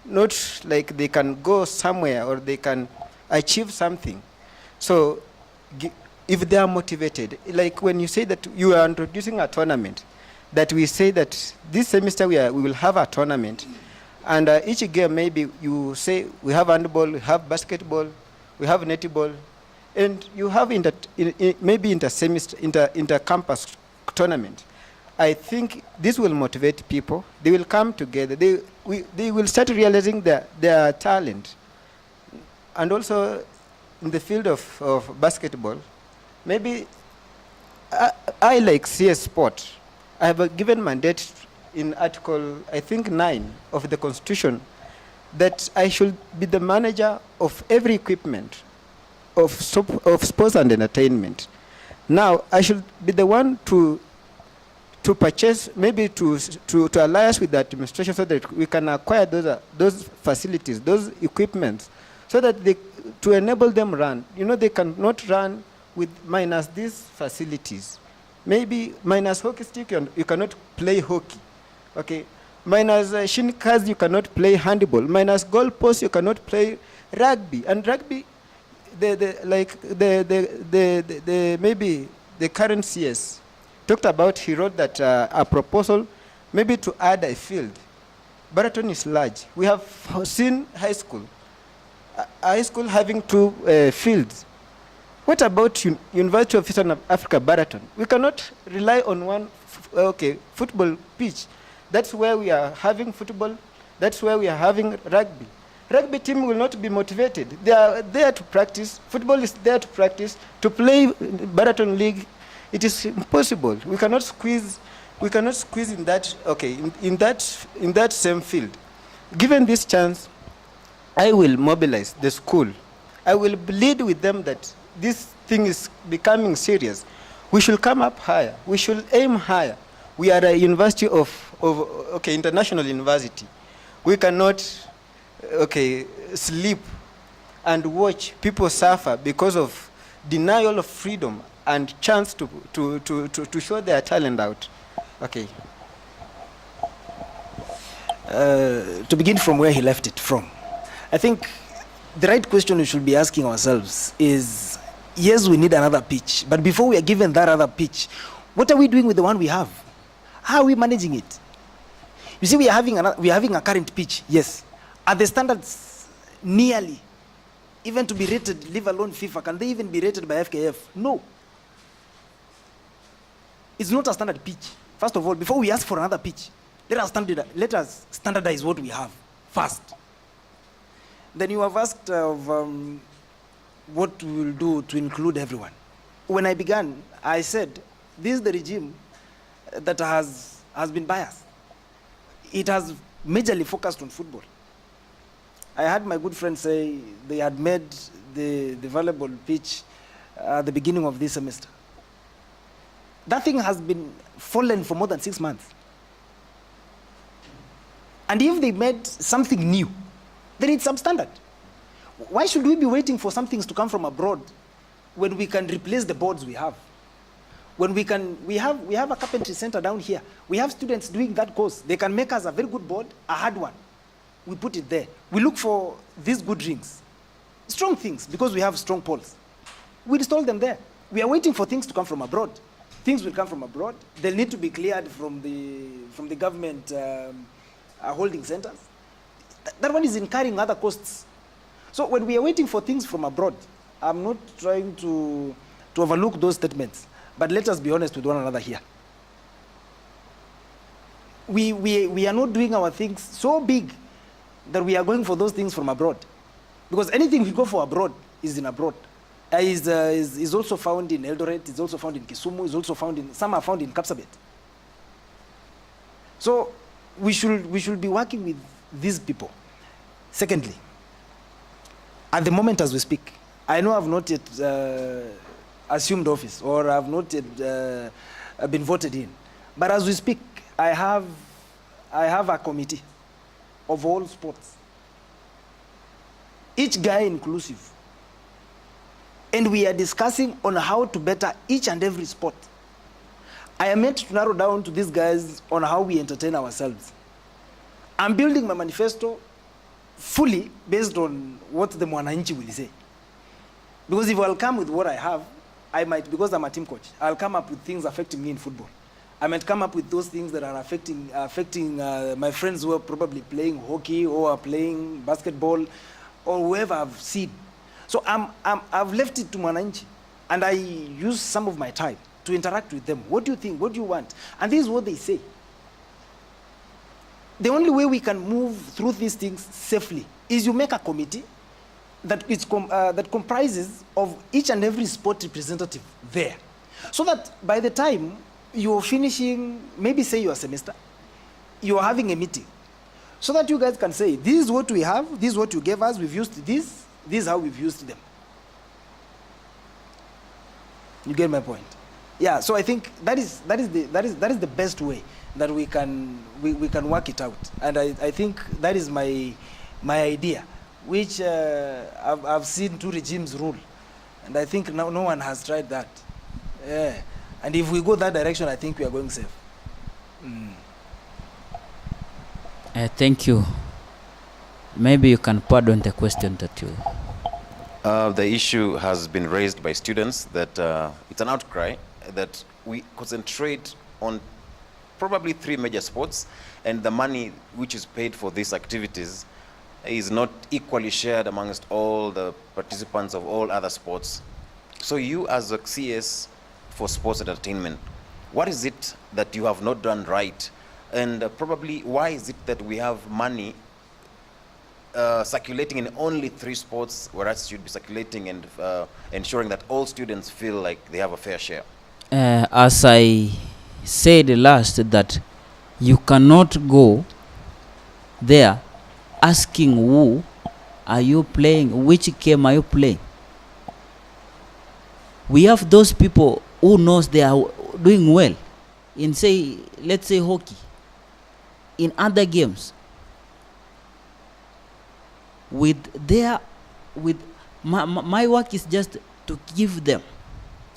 not like they can go somewhere or they can achieve something. So if they are motivated, like when you say that you are introducing a tournament, that we say that this semester we will have a tournament, and each game maybe you say we have handball, we have basketball, we have netball, and you have maybe inter-campus tournament. I think this will motivate people. They will come together. They will start realizing their talent. And also in the field of basketball, maybe I like CS sport. I have a given mandate in Article, I think 9 of the Constitution, that I should be the manager of every equipment of sports and entertainment. Now, I should be the one to purchase, maybe to alliance with the administration so that we can acquire those facilities, those equipments, so that to enable them run. You know, they cannot run with minus these facilities. Maybe minus hockey stick, you cannot play hockey. Okay, minus shin cars, you cannot play handball. Minus goal post, you cannot play rugby. And rugby, maybe the current CS talked about, he wrote that a proposal maybe to add a field. Baraton is large. We have seen high school having 2 fields. What about University of Eastern Africa, Baraton? We cannot rely on one football pitch. That's where we are having football. That's where we are having rugby. Rugby team will not be motivated. They are there to practice. Football is there to practice. To play Baraton League, it is impossible. We cannot squeeze in that in that same field. Given this chance, I will mobilize the school. I will plead with them that this thing is becoming serious. We should come up higher. We should aim higher. We are a university international university. We cannot sleep and watch people suffer because of denial of freedom and chance to show their talent out. Okay. To begin from where he left it from, I think the right question we should be asking ourselves is, yes, we need another pitch, but before we are given that other pitch, what are we doing with the one we have? How are we managing it? You see, we are having a current pitch, yes. Are the standards nearly, even to be rated, leave alone FIFA, can they even be rated by FKF? No. It's not a standard pitch. First of all, before we ask for another pitch, let us standardize what we have first. Then you have asked of what we will do to include everyone. When I began, I said, this is the regime that has been biased. It has majorly focused on football. I had my good friend say they had made the volleyball pitch at the beginning of this semester. That thing has been fallen for more than 6 months. And if they made something new, then it's substandard. Why should we be waiting for some things to come from abroad when we can replace the boards we have? When we have a carpentry center down here. We have students doing that course. They can make us a very good board, a hard one. We put it there. We look for these good rings, strong things, because we have strong poles. We install them there. We are waiting for things to come from abroad. Things will come from abroad. They'll need to be cleared from the government holding centers. That one is incurring other costs. So when we are waiting for things from abroad, I'm not trying to overlook those statements, but let us be honest with one another here. we are not doing our things so big that we are going for those things from abroad. Because anything we go for abroad is in abroad. Is also found in Eldoret, is also found in Kisumu, is also found in, some are found in Kapsabet. So we should be working with these people. Secondly, at the moment as we speak, I know I've not yet assumed office, or I've not yet been voted in. But as we speak, I have a committee of all sports, each guy inclusive. And we are discussing on how to better each and every sport. I am meant to narrow down to these guys on how we entertain ourselves. I'm building my manifesto fully based on what the Mwananchi will say. Because if I'll come with what I have, I might, because I'm a team coach, I'll come up with things affecting me in football. I might come up with those things that are affecting my friends who are probably playing hockey or are playing basketball or whoever I've seen. So I've left it to Mwananchi, and I use some of my time to interact with them. What do you think? What do you want? And this is what they say. The only way we can move through these things safely is you make a committee that, that comprises of each and every sport representative there. So that by the time you're finishing, maybe say your semester, you're having a meeting. So that you guys can say, this is what we have, this is what you gave us, we've used this is how we've used them. You get my point? Yeah, so I think that is the best way that we can work it out. And I think that is my idea, which I've seen two regimes rule. And I think no one has tried that. Yeah. And if we go that direction, I think we are going safe. Thank you. Maybe you can pardon the question that you... The issue has been raised by students that it's an outcry that we concentrate on probably 3 major sports, and the money which is paid for these activities is not equally shared amongst all the participants of all other sports. So you, as a CS for sports entertainment, what is it that you have not done right? And probably why is it that we have money circulating in only 3 sports, whereas it should be circulating and ensuring that all students feel like they have a fair share? As I said last, that you cannot go there asking who are you playing, which game are you playing. We have those people who knows they are doing well in, say, let's say hockey, in other games. My work is just to give them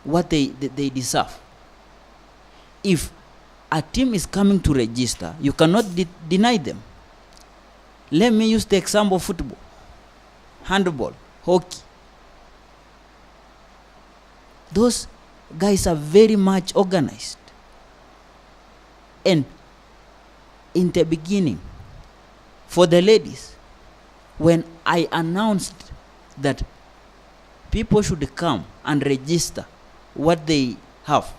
what they deserve. If a team is coming to register, you cannot deny them. Let me use the example of football, handball, hockey. Those guys are very much organized. And in the beginning, for the ladies, when I announced that people should come and register what they have,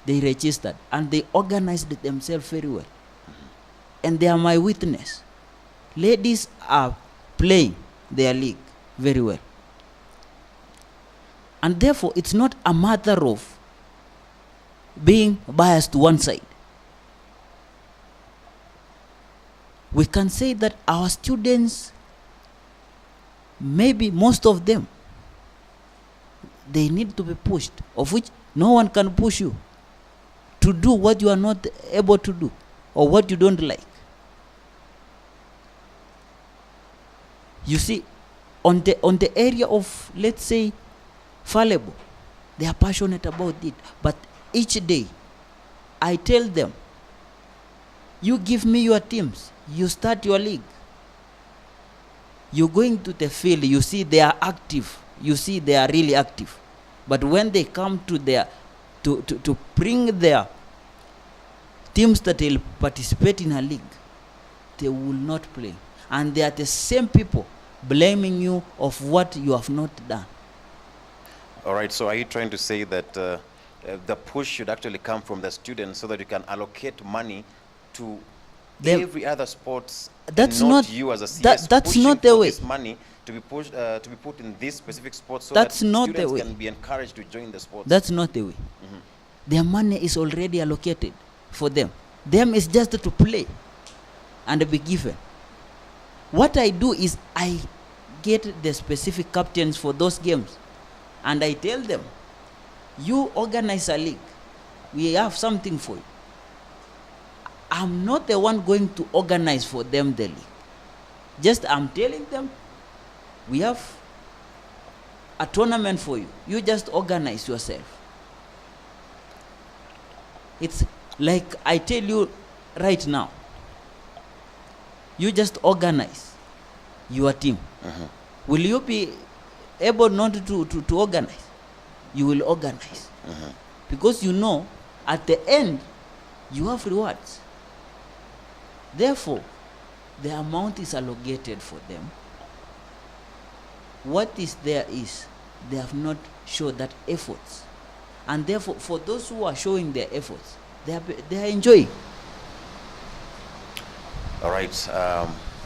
they registered and they organized themselves very well. And they are my witness. Ladies are playing their league very well. And therefore, it's not a matter of being biased to one side. We can say that our students, maybe most of them, they need to be pushed, of which no one can push you to do what you are not able to do or what you don't like. You see, on the area of, let's say, fallible, they are passionate about it. But each day, I tell them, you give me your teams, you start your league. You're going to the field, you see they are active, you see they are really active. But when they come to their, to bring their teams that will participate in a league, they will not play. And they are the same people blaming you of what you have not done. All right, so are you trying to say that the push should actually come from the students so that you can allocate money to Them- every other sports, That's and not- you as a CS that's pushing not the for way. this money to be pushed to be put in this specific sport so That's that not the students way. can be encouraged to join the sports. That's not the way. Their money is already allocated for them. Them is just to play and be given. What I do is I get the specific captains for those games and I tell them, you organize a league. We have something for you. I'm not the one going to organize for them the league. Just I'm telling them, we have a tournament for you. You just organize yourself. It's like I tell you right now, you just organize your team. Will you be able not to organize? You will organize. Because you know, at the end, you have rewards. Therefore, the amount is allocated for them. What is there is, they have not shown that efforts. And therefore, for those who are showing their efforts, they are enjoying. All right.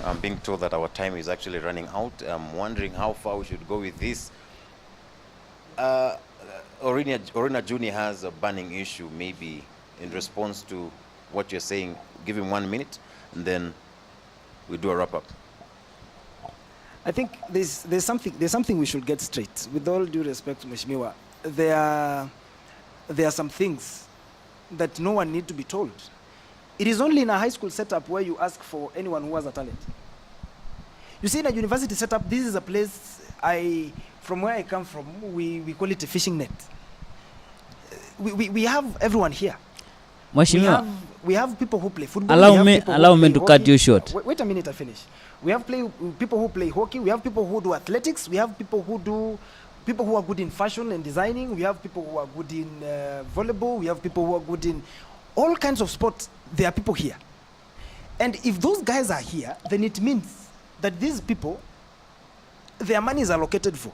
I'm being told that our time is actually running out. I'm wondering how far we should go with this. Orina Junior has a burning issue, maybe in response to what you're saying. Give him 1 minute, and then we do a wrap up. I think there's something we should get straight. With all due respect to Mheshimiwa, there are some things that no one need to be told. It is only in a high school setup where you ask for anyone who has a talent. You see, in a university setup, this is a place from where I come from, we call it a fishing net. We have everyone here. Mheshimiwa, We have people who play football. allow me to cut you short. Wait a minute, I finish. We have people who play hockey. We have people who do athletics. We have people who are good in fashion and designing. We have people who are good in volleyball. We have people who are good in all kinds of sports. There are people here. And if those guys are here, then it means that these people, their money is allocated for.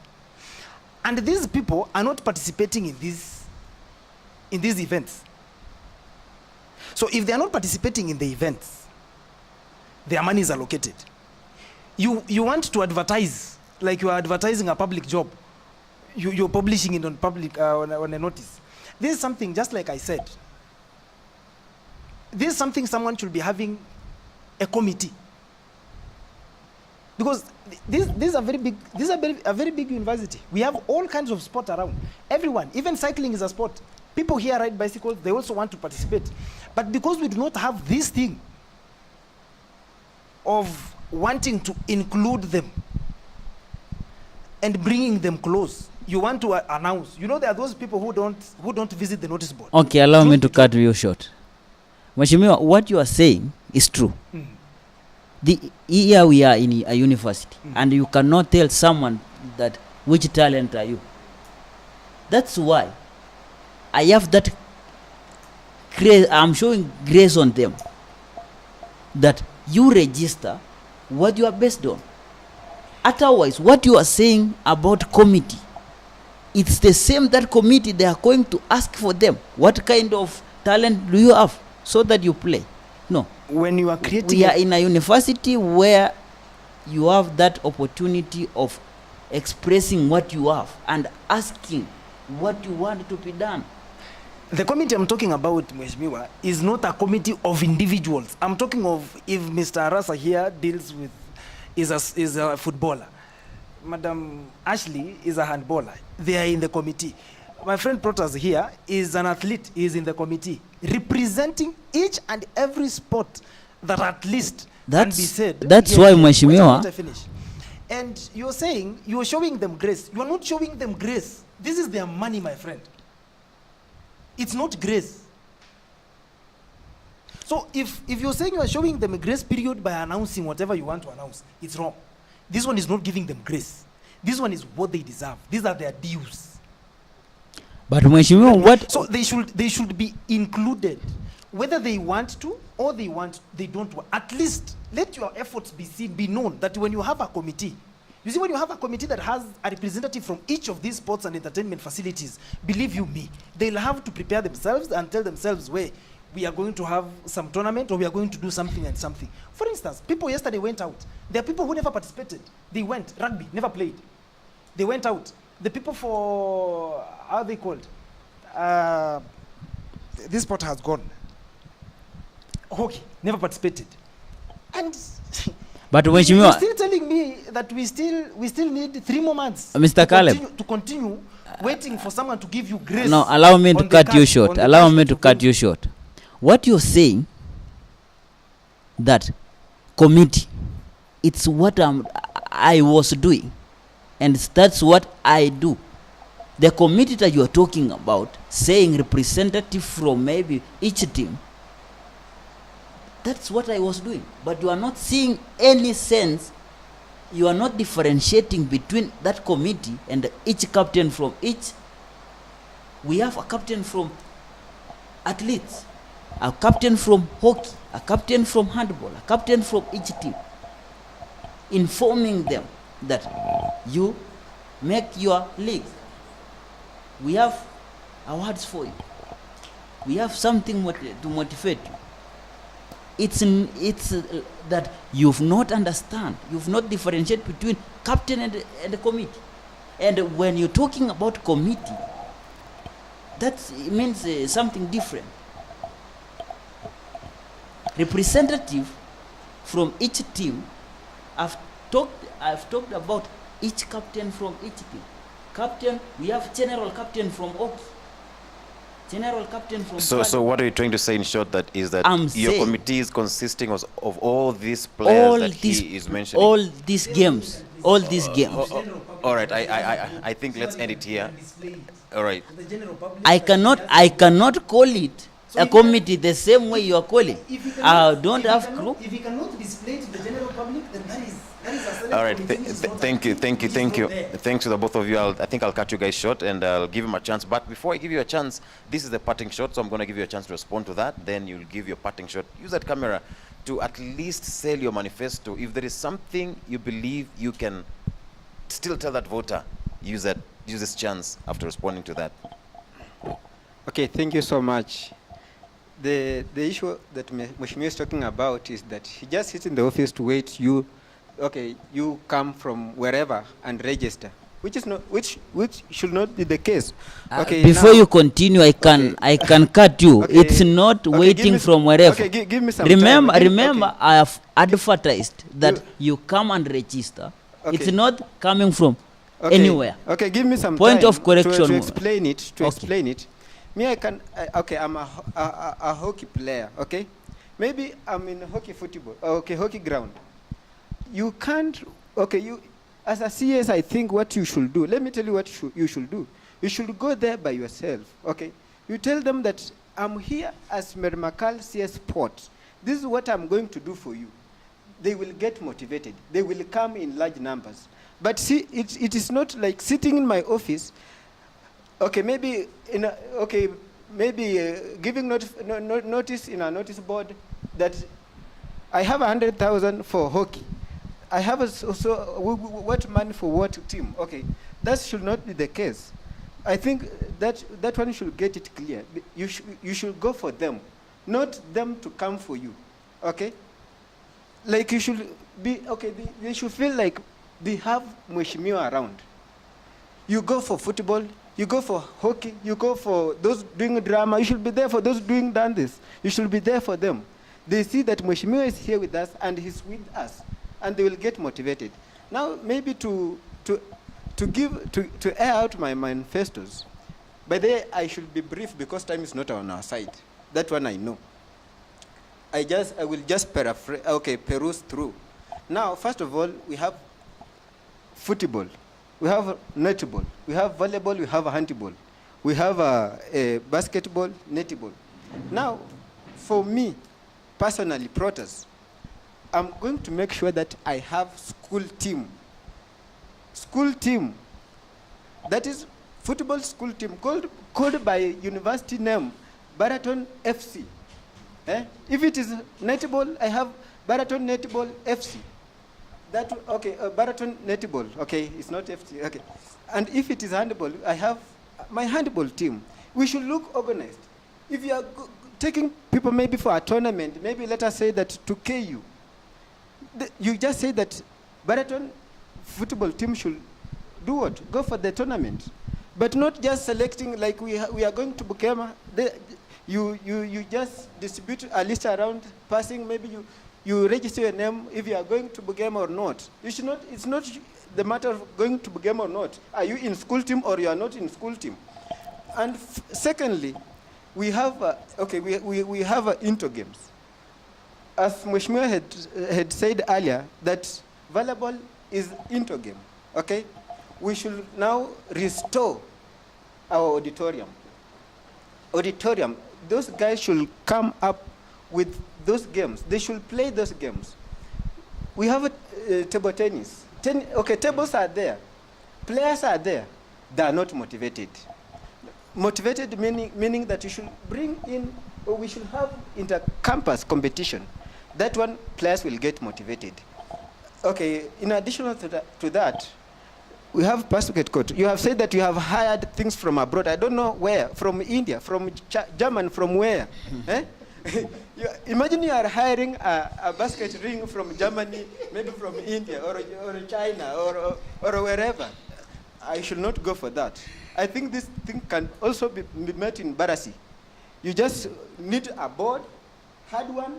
And these people are not participating in these events. So if they are not participating in the events, their money is allocated. You want to advertise like you are advertising a public job. You're publishing it on public on a notice. This is something, just like I said, this is something someone should be having a committee. Because this is a very big university. We have all kinds of sport around. Everyone, even cycling is a sport. People here ride bicycles, they also want to participate. But because we do not have this thing of wanting to include them and bringing them close, you want to announce. You know, there are those people who don't visit the notice board. Okay, allow me to cut you short. Mheshimiwa, what you are saying is true. Here we are in a university, and you cannot tell someone that which talent are you. That's why I have that grace. I'm showing grace on them that you register what you are based on. Otherwise, what you are saying about committee, it's the same that committee, they are going to ask for them. What kind of talent do you have so that you play? No. When you are creating, We are in a university where you have that opportunity of expressing what you have and asking what you want to be done. the committee I'm talking about, Mheshimiwa, is not a committee of individuals. I'm talking of, if Mr. Arasa here deals with, is a footballer. Madam Ashley is a handballer. They are in the committee. My friend Protas here is an athlete, he is in the committee, representing each and every sport that at least can be said. That's why, Mheshimiwa. Wait a finish. And you're saying, you're showing them grace. You are not showing them grace. This is their money, my friend. It's not grace. So if you're saying you are showing them a grace period by announcing whatever you want to announce, it's wrong. This one is not giving them grace. This one is what they deserve. These are their dues. But Mheshimiwa, what? So they should be included, whether they want to or they don't want. At least let your efforts be seen, be known, that when you have a committee, you see, when you have a committee that has a representative from each of these sports and entertainment facilities, believe you me, they'll have to prepare themselves and tell themselves, where we are going to have some tournament or we are going to do something and something. For instance, people yesterday went out. There are people who never participated. They went. Rugby, never played. They went out. The people for, how are they called? This sport has gone. Hockey, never participated. And But when you're still telling me that we still need 3 more months Mr. Caleb, to continue waiting for someone to give you grace. no, allow me to on the cut you cash- short. on the Allow cash me that to you're cut going you short. What you're saying, that committee, it's what I was doing, and that's what I do. The committee that you are talking about, saying representative from maybe each team, that's what I was doing. But you are not seeing any sense. You are not differentiating between that committee and each captain from each. We have a captain from athletes, a captain from hockey, a captain from handball, a captain from each team, informing them that you make your league. We have awards for you. We have something to motivate you. It's that you've not understand. You've not differentiate between captain and the committee. And when you're talking about committee, that means something different. Representative from each team. I've talked about each captain from each team. Captain, we have general captain from hockey. General captain from So what are you trying to say in short? That is that I'm your saying committee is consisting of all these players that he is mentioning. all these games. All right, I think let's end it here. All right. The general public. I cannot call it So a if you- committee the same way you are calling. If you I cannot- don't if you have cannot- clue. If you cannot display to the general public, then that is a select All right. committee, which is not Thank you. active, which is not there. Thanks to the both of you. I think I'll cut you guys short and I'll give him a chance. But before I give you a chance, this is the parting shot, so I'm going to give you a chance to respond to that. Then you'll give your parting shot. Use that camera to at least sell your manifesto. If there is something you believe you can still tell that voter, use this chance after responding to that. Okay, thank you so much. The issue that Mheshimiwa is talking about is that he just sits in the office to wait you come from wherever and register, which should not be the case. Okay, Before now- you continue, I can cut you. Okay. It's not Okay, waiting give me- from wherever. Okay, give me some remember, time. remember, Okay. I have advertised that you come and register. Okay. It's not coming from Okay, anywhere. Okay, give me some Point time of correction. to explain it. To Okay. explain it. Me, I'm a hockey player. Okay, maybe I'm in hockey football. Okay, hockey ground. You can't. Okay, you as a CS, I think what you should do. Let me tell you what you should do. You should go there by yourself. Okay, you tell them that I'm here as Mermakal CS Sport. This is what I'm going to do for you. They will get motivated. They will come in large numbers. But see, it is not like sitting in my office. Okay, maybe giving notice in a notice board that I have 100,000 for hockey. I have what money for what team? Okay, that should not be the case. I think that one should get it clear. You should go for them, not them to come for you. Okay, like you should be okay. They should feel like they have Mheshimiwa around. You go for football, you go for hockey, you go for those doing drama, you should be there for those doing dances. You should be there for them. They see that Mheshimiwa is here with us and he's with us, and they will get motivated. Now, maybe to air out my manifestos, by the way, I should be brief because time is not on our side. That one I know. I will just peruse through. Now, first of all, we have football. We have netball, we have volleyball, we have handball, we have basketball, netball. Now, for me, personally, Protas, I'm going to make sure that I have school team. School team, that is football school team, called by university name, Baraton FC. If it is netball, I have Baraton Netball FC. Baraton netball, okay, it's not FT, okay. And if it is handball, I have my handball team. We should look organized. If you are taking people maybe for a tournament, maybe let us say that to KU. You just say that Baraton football team should do what? Go for the tournament. But not just selecting like we are going to Bukema. You just distribute a list around passing, maybe you register your name if you are going to Bugema or not. You should not, it's not the matter of going to Bugema or not. Are you in school team or you are not in school team? And secondly, we have, we have inter games. As Mheshimiwa had said earlier, that volleyball is inter game, okay? We should now restore our auditorium. Those guys should come up with those games. They should play those games. We have a table tennis. Tables are there. Players are there. They are not motivated. Motivated meaning that you should bring in, or we should have inter-campus competition. That one, players will get motivated. Okay, in addition to that, we have basket court. You have said that you have hired things from abroad. I don't know where. From India, from Germany, from where? Imagine you are hiring a basket ring from Germany, maybe from India or China or wherever. I should not go for that. I think this thing can also be met in Barasi. You just need a board, hard one,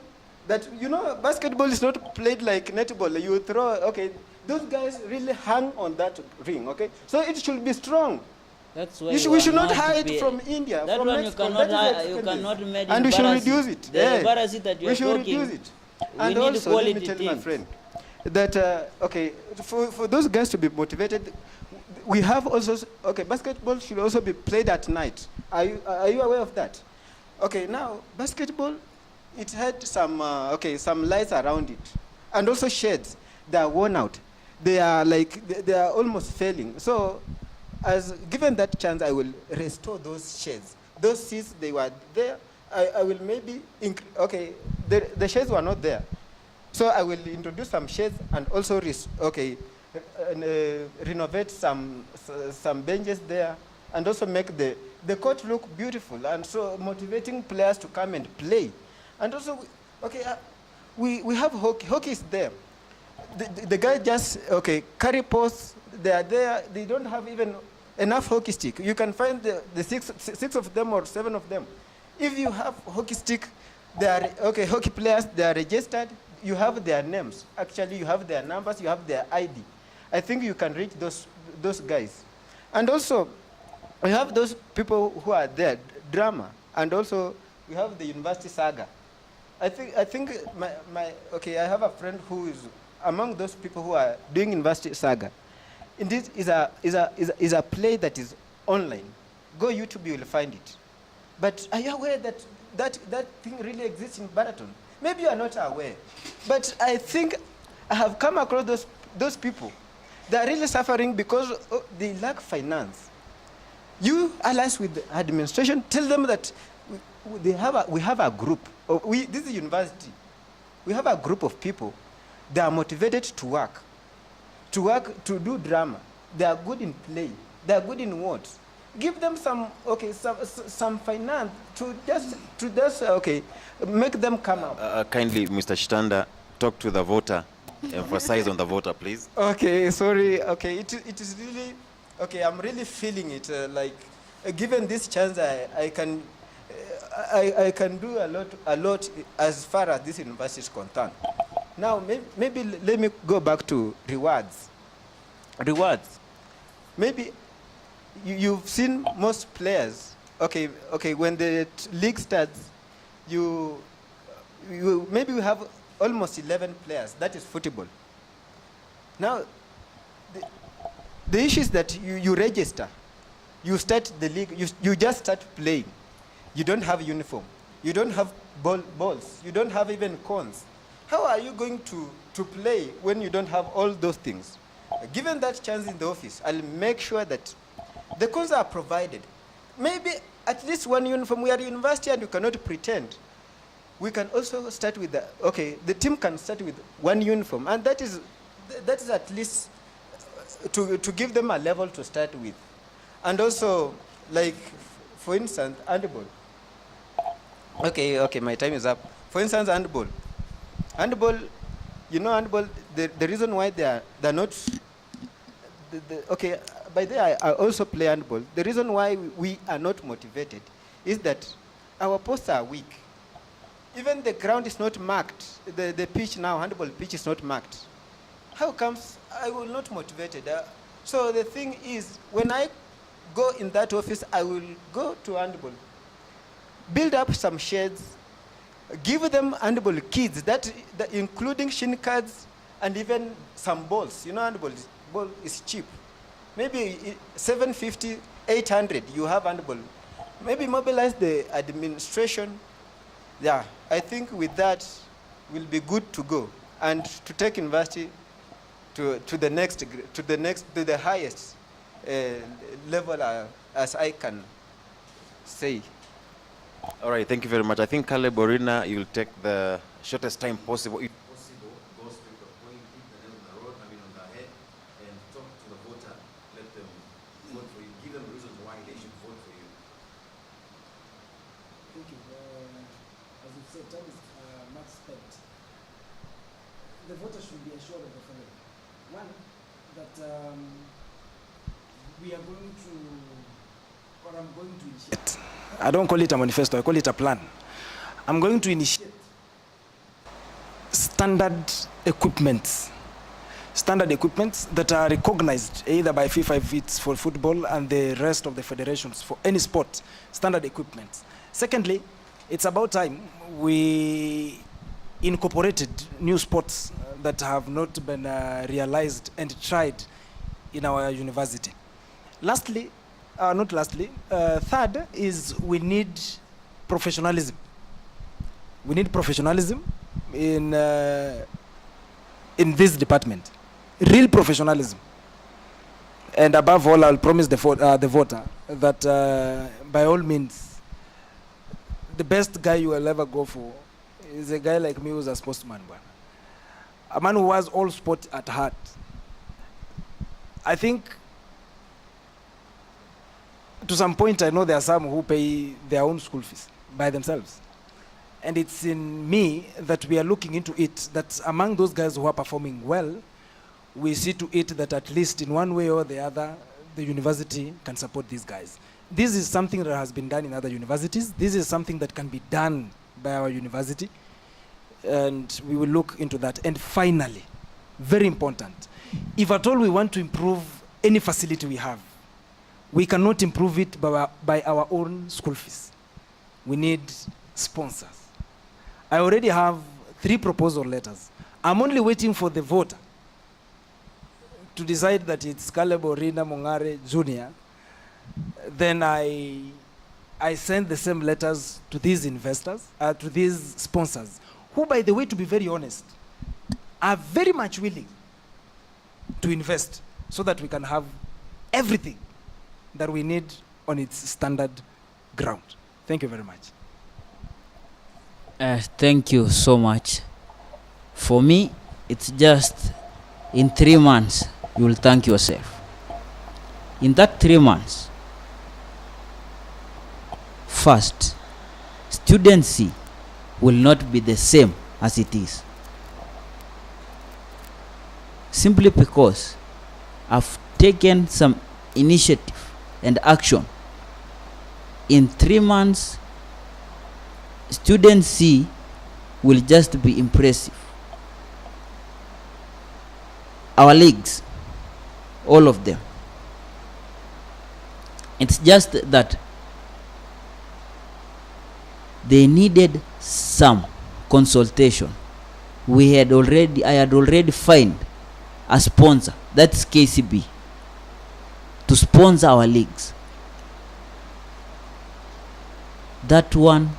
that, you know, basketball is not played like netball. You throw, okay, those guys really hang on that ring, okay? So it should be strong. That's why we should not hide from India, that from one Mexico. you cannot make and we should reduce it. The embarrassing that you are talking. We should reduce it. And need also, let me tell teams. my friend that, okay, for those guys to be motivated, we have also, okay, basketball should also be played at night. Are you aware of that? Okay, now, basketball, it had some, some lights around it. And also shades. They are worn out. They are they are almost failing. So, as given that chance, I will restore those shades. Those seats, they were there. I will maybe, the shades were not there. So I will introduce some shades and also, renovate some benches there and also make the court look beautiful and so motivating players to come and play. And also, we have hockey. Hockey is there. The guy just, carry posts. They are there. They don't have even enough hockey stick. You can find the six of them or 7 of them. If you have hockey stick, they are, hockey players, they are registered. You have their names. Actually, you have their numbers. You have their ID. I think you can reach those guys. And also, we have those people who are there, drama. And also, we have the university saga. I think I have a friend who is among those people who are doing university saga. Indeed, is a play that is online. Go YouTube, you will find it. But are you aware that thing really exists in Baraton? Maybe you are not aware. But I think I have come across those people. They are really suffering because they lack finance. You allies with the administration, tell them that we have a group. This is university. We have a group of people. They are motivated to work, to do drama. They are good in play. They are good in words. Give them some finance to just make them come up. Kindly, Mr. Shitanda, talk to the voter. Emphasize on the voter, please. Okay, sorry. Okay, it is really, I'm really feeling it. Given this chance, I can do a lot as far as this university is concerned. Now, maybe let me go back to rewards. Rewards. Maybe you've seen most players. When the league starts, maybe we have almost 11 players. That is football. Now, the issue is that you register. You start the league. You just start playing. You don't have uniform. You don't have balls. You don't have even cones. How are you going to play when you don't have all those things? Given that chance in the office, I'll make sure that the cones are provided. Maybe at least one uniform. We are at university and you cannot pretend. We can also start with the team can start with one uniform, and that is at least to give them a level to start with. And also, like, for instance, handball. Okay, my time is up. For instance, handball. Handball, handball, the reason why they're not, okay, by the way, I also play handball. The reason why we are not motivated is that our posts are weak. Even the ground is not marked. The pitch now, handball pitch is not marked. How comes I will not motivated? So the thing is, when I go in that office, I will go to handball, build up some sheds, give them handball kits, that including shin cards and even some balls. Handball ball is cheap. Maybe 750, 800, you have handball. Maybe mobilize the administration. Yeah, I think with that, we'll be good to go and to take university to the highest level as I can say. All right, thank you very much. I think Caleb Orina, you'll take the shortest time possible. If possible, go straight to the point, hit the nail on the road, on the head, and talk to the voter. Let them vote for you. Give them reasons why they should vote for you. Thank you. As you said, time is much spent. The voter should be assured of the following. One, that we are going to, or I'm going to initiate. I don't call it a manifesto, I call it a plan. I'm going to initiate standard equipments that are recognized either by FIFA if it's for football and the rest of the federations for any sport, standard equipment. Secondly, it's about time we incorporated new sports that have not been realized and tried in our university. Third is we need professionalism. We need professionalism in this department, real professionalism. And above all, I'll promise the voter that by all means, the best guy you will ever go for is a guy like me who's a sportsman, a man who has all sport at heart. I think to some point, I know there are some who pay their own school fees by themselves. And it's in me that we are looking into it, that among those guys who are performing well, we see to it that at least in one way or the other, the university can support these guys. This is something that has been done in other universities. This is something that can be done by our university. And we will look into that. And finally, very important, if at all we want to improve any facility we have, we cannot improve it by our own school fees. We need sponsors. I already have 3 proposal letters. I'm only waiting for the voter to decide that it's Caleb Orina Mongare Jr. Then I send the same letters to these investors, to these sponsors, who, by the way, to be very honest, are very much willing to invest so that we can have everything that we need on its standard ground. Thank you very much. Thank you so much. For me, it's just in 3 months, you will thank yourself. In that 3 months, first, studency will not be the same as it is. Simply because I've taken some initiative and action. In 3 months, studency will just be impressive. Our leagues, all of them. It's just that they needed some consultation. I had already found a sponsor, that's KCB, to sponsor our leagues. That one,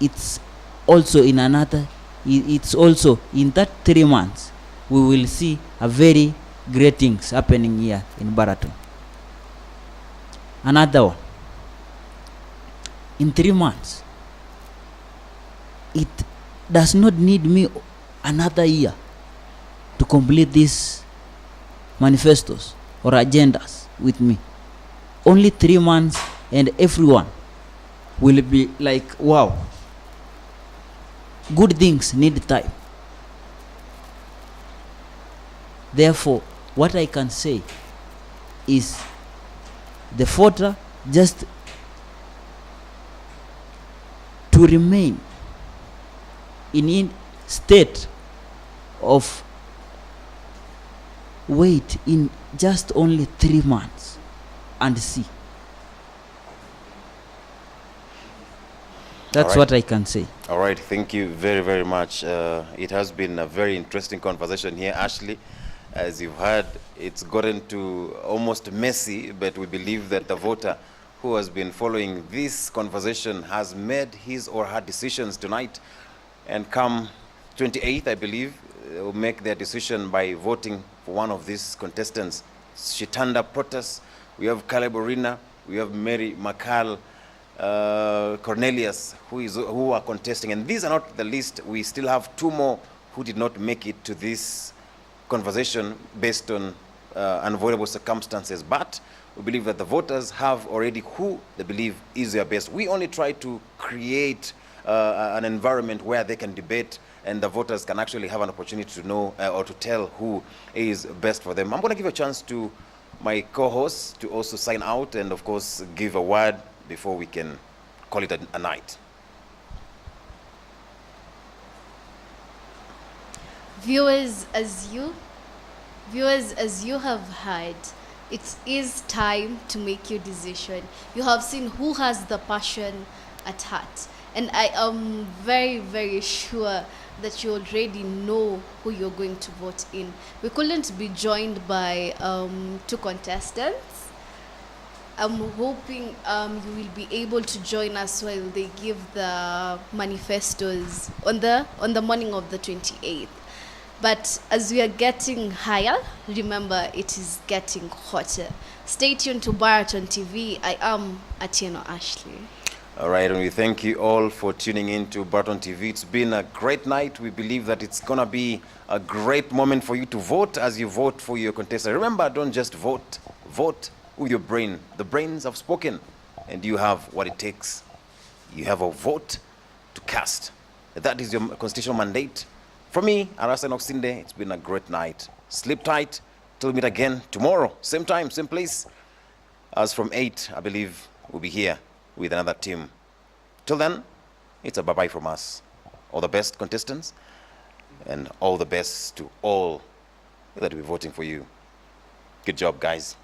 it's also in that 3 months, we will see a very great things happening here in Baraton. Another one, in 3 months, it does not need me another year to complete these manifestos or agendas with me. Only 3 months and everyone will be like, wow, good things need time. Therefore, what I can say is the voter just to remain in state of wait in just only 3 months and see. That's Alright. what I can say. All right, thank you very, very much. It has been a very interesting conversation here, Ashley. As you've heard, it's gotten to almost messy, but we believe that the voter who has been following this conversation has made his or her decisions tonight. And come 28th, I believe, will make their decision by voting for one of these contestants. Shitanda Protas, we have Caleb Orina, we have Mary Makal, Cornelius, who are contesting. And these are not the list. We still have 2 more who did not make it to this conversation based on unavoidable circumstances. But we believe that the voters have already who they believe is their best. We only try to create an environment where they can debate and the voters can actually have an opportunity to know or to tell who is best for them. I'm going to give a chance to my co-hosts to also sign out and, of course, give a word before we can call it a night. Viewers, as you have heard, it is time to make your decision. You have seen who has the passion at heart. And I am very, very sure that you already know who you're going to vote in. We couldn't be joined by 2 contestants. I'm hoping you will be able to join us while they give the manifestos on the morning of the 28th. But as we are getting higher, remember it is getting hotter. Stay tuned to Baraton TV. I am Atieno Ashley. All right, and we thank you all for tuning in to Baraton TV. It's been a great night. We believe that it's going to be a great moment for you to vote as you vote for your contestant. Remember, don't just vote. Vote with your brain. The brains have spoken, and you have what it takes. You have a vote to cast. That is your constitutional mandate. For me, Arasan Oksinde, it's been a great night. Sleep tight. Till we meet again tomorrow. Same time, same place. As from 8, I believe, we'll be here with another team. Till then, it's a bye-bye from us. All the best, contestants, and all the best to all that will be voting for you. Good job, guys.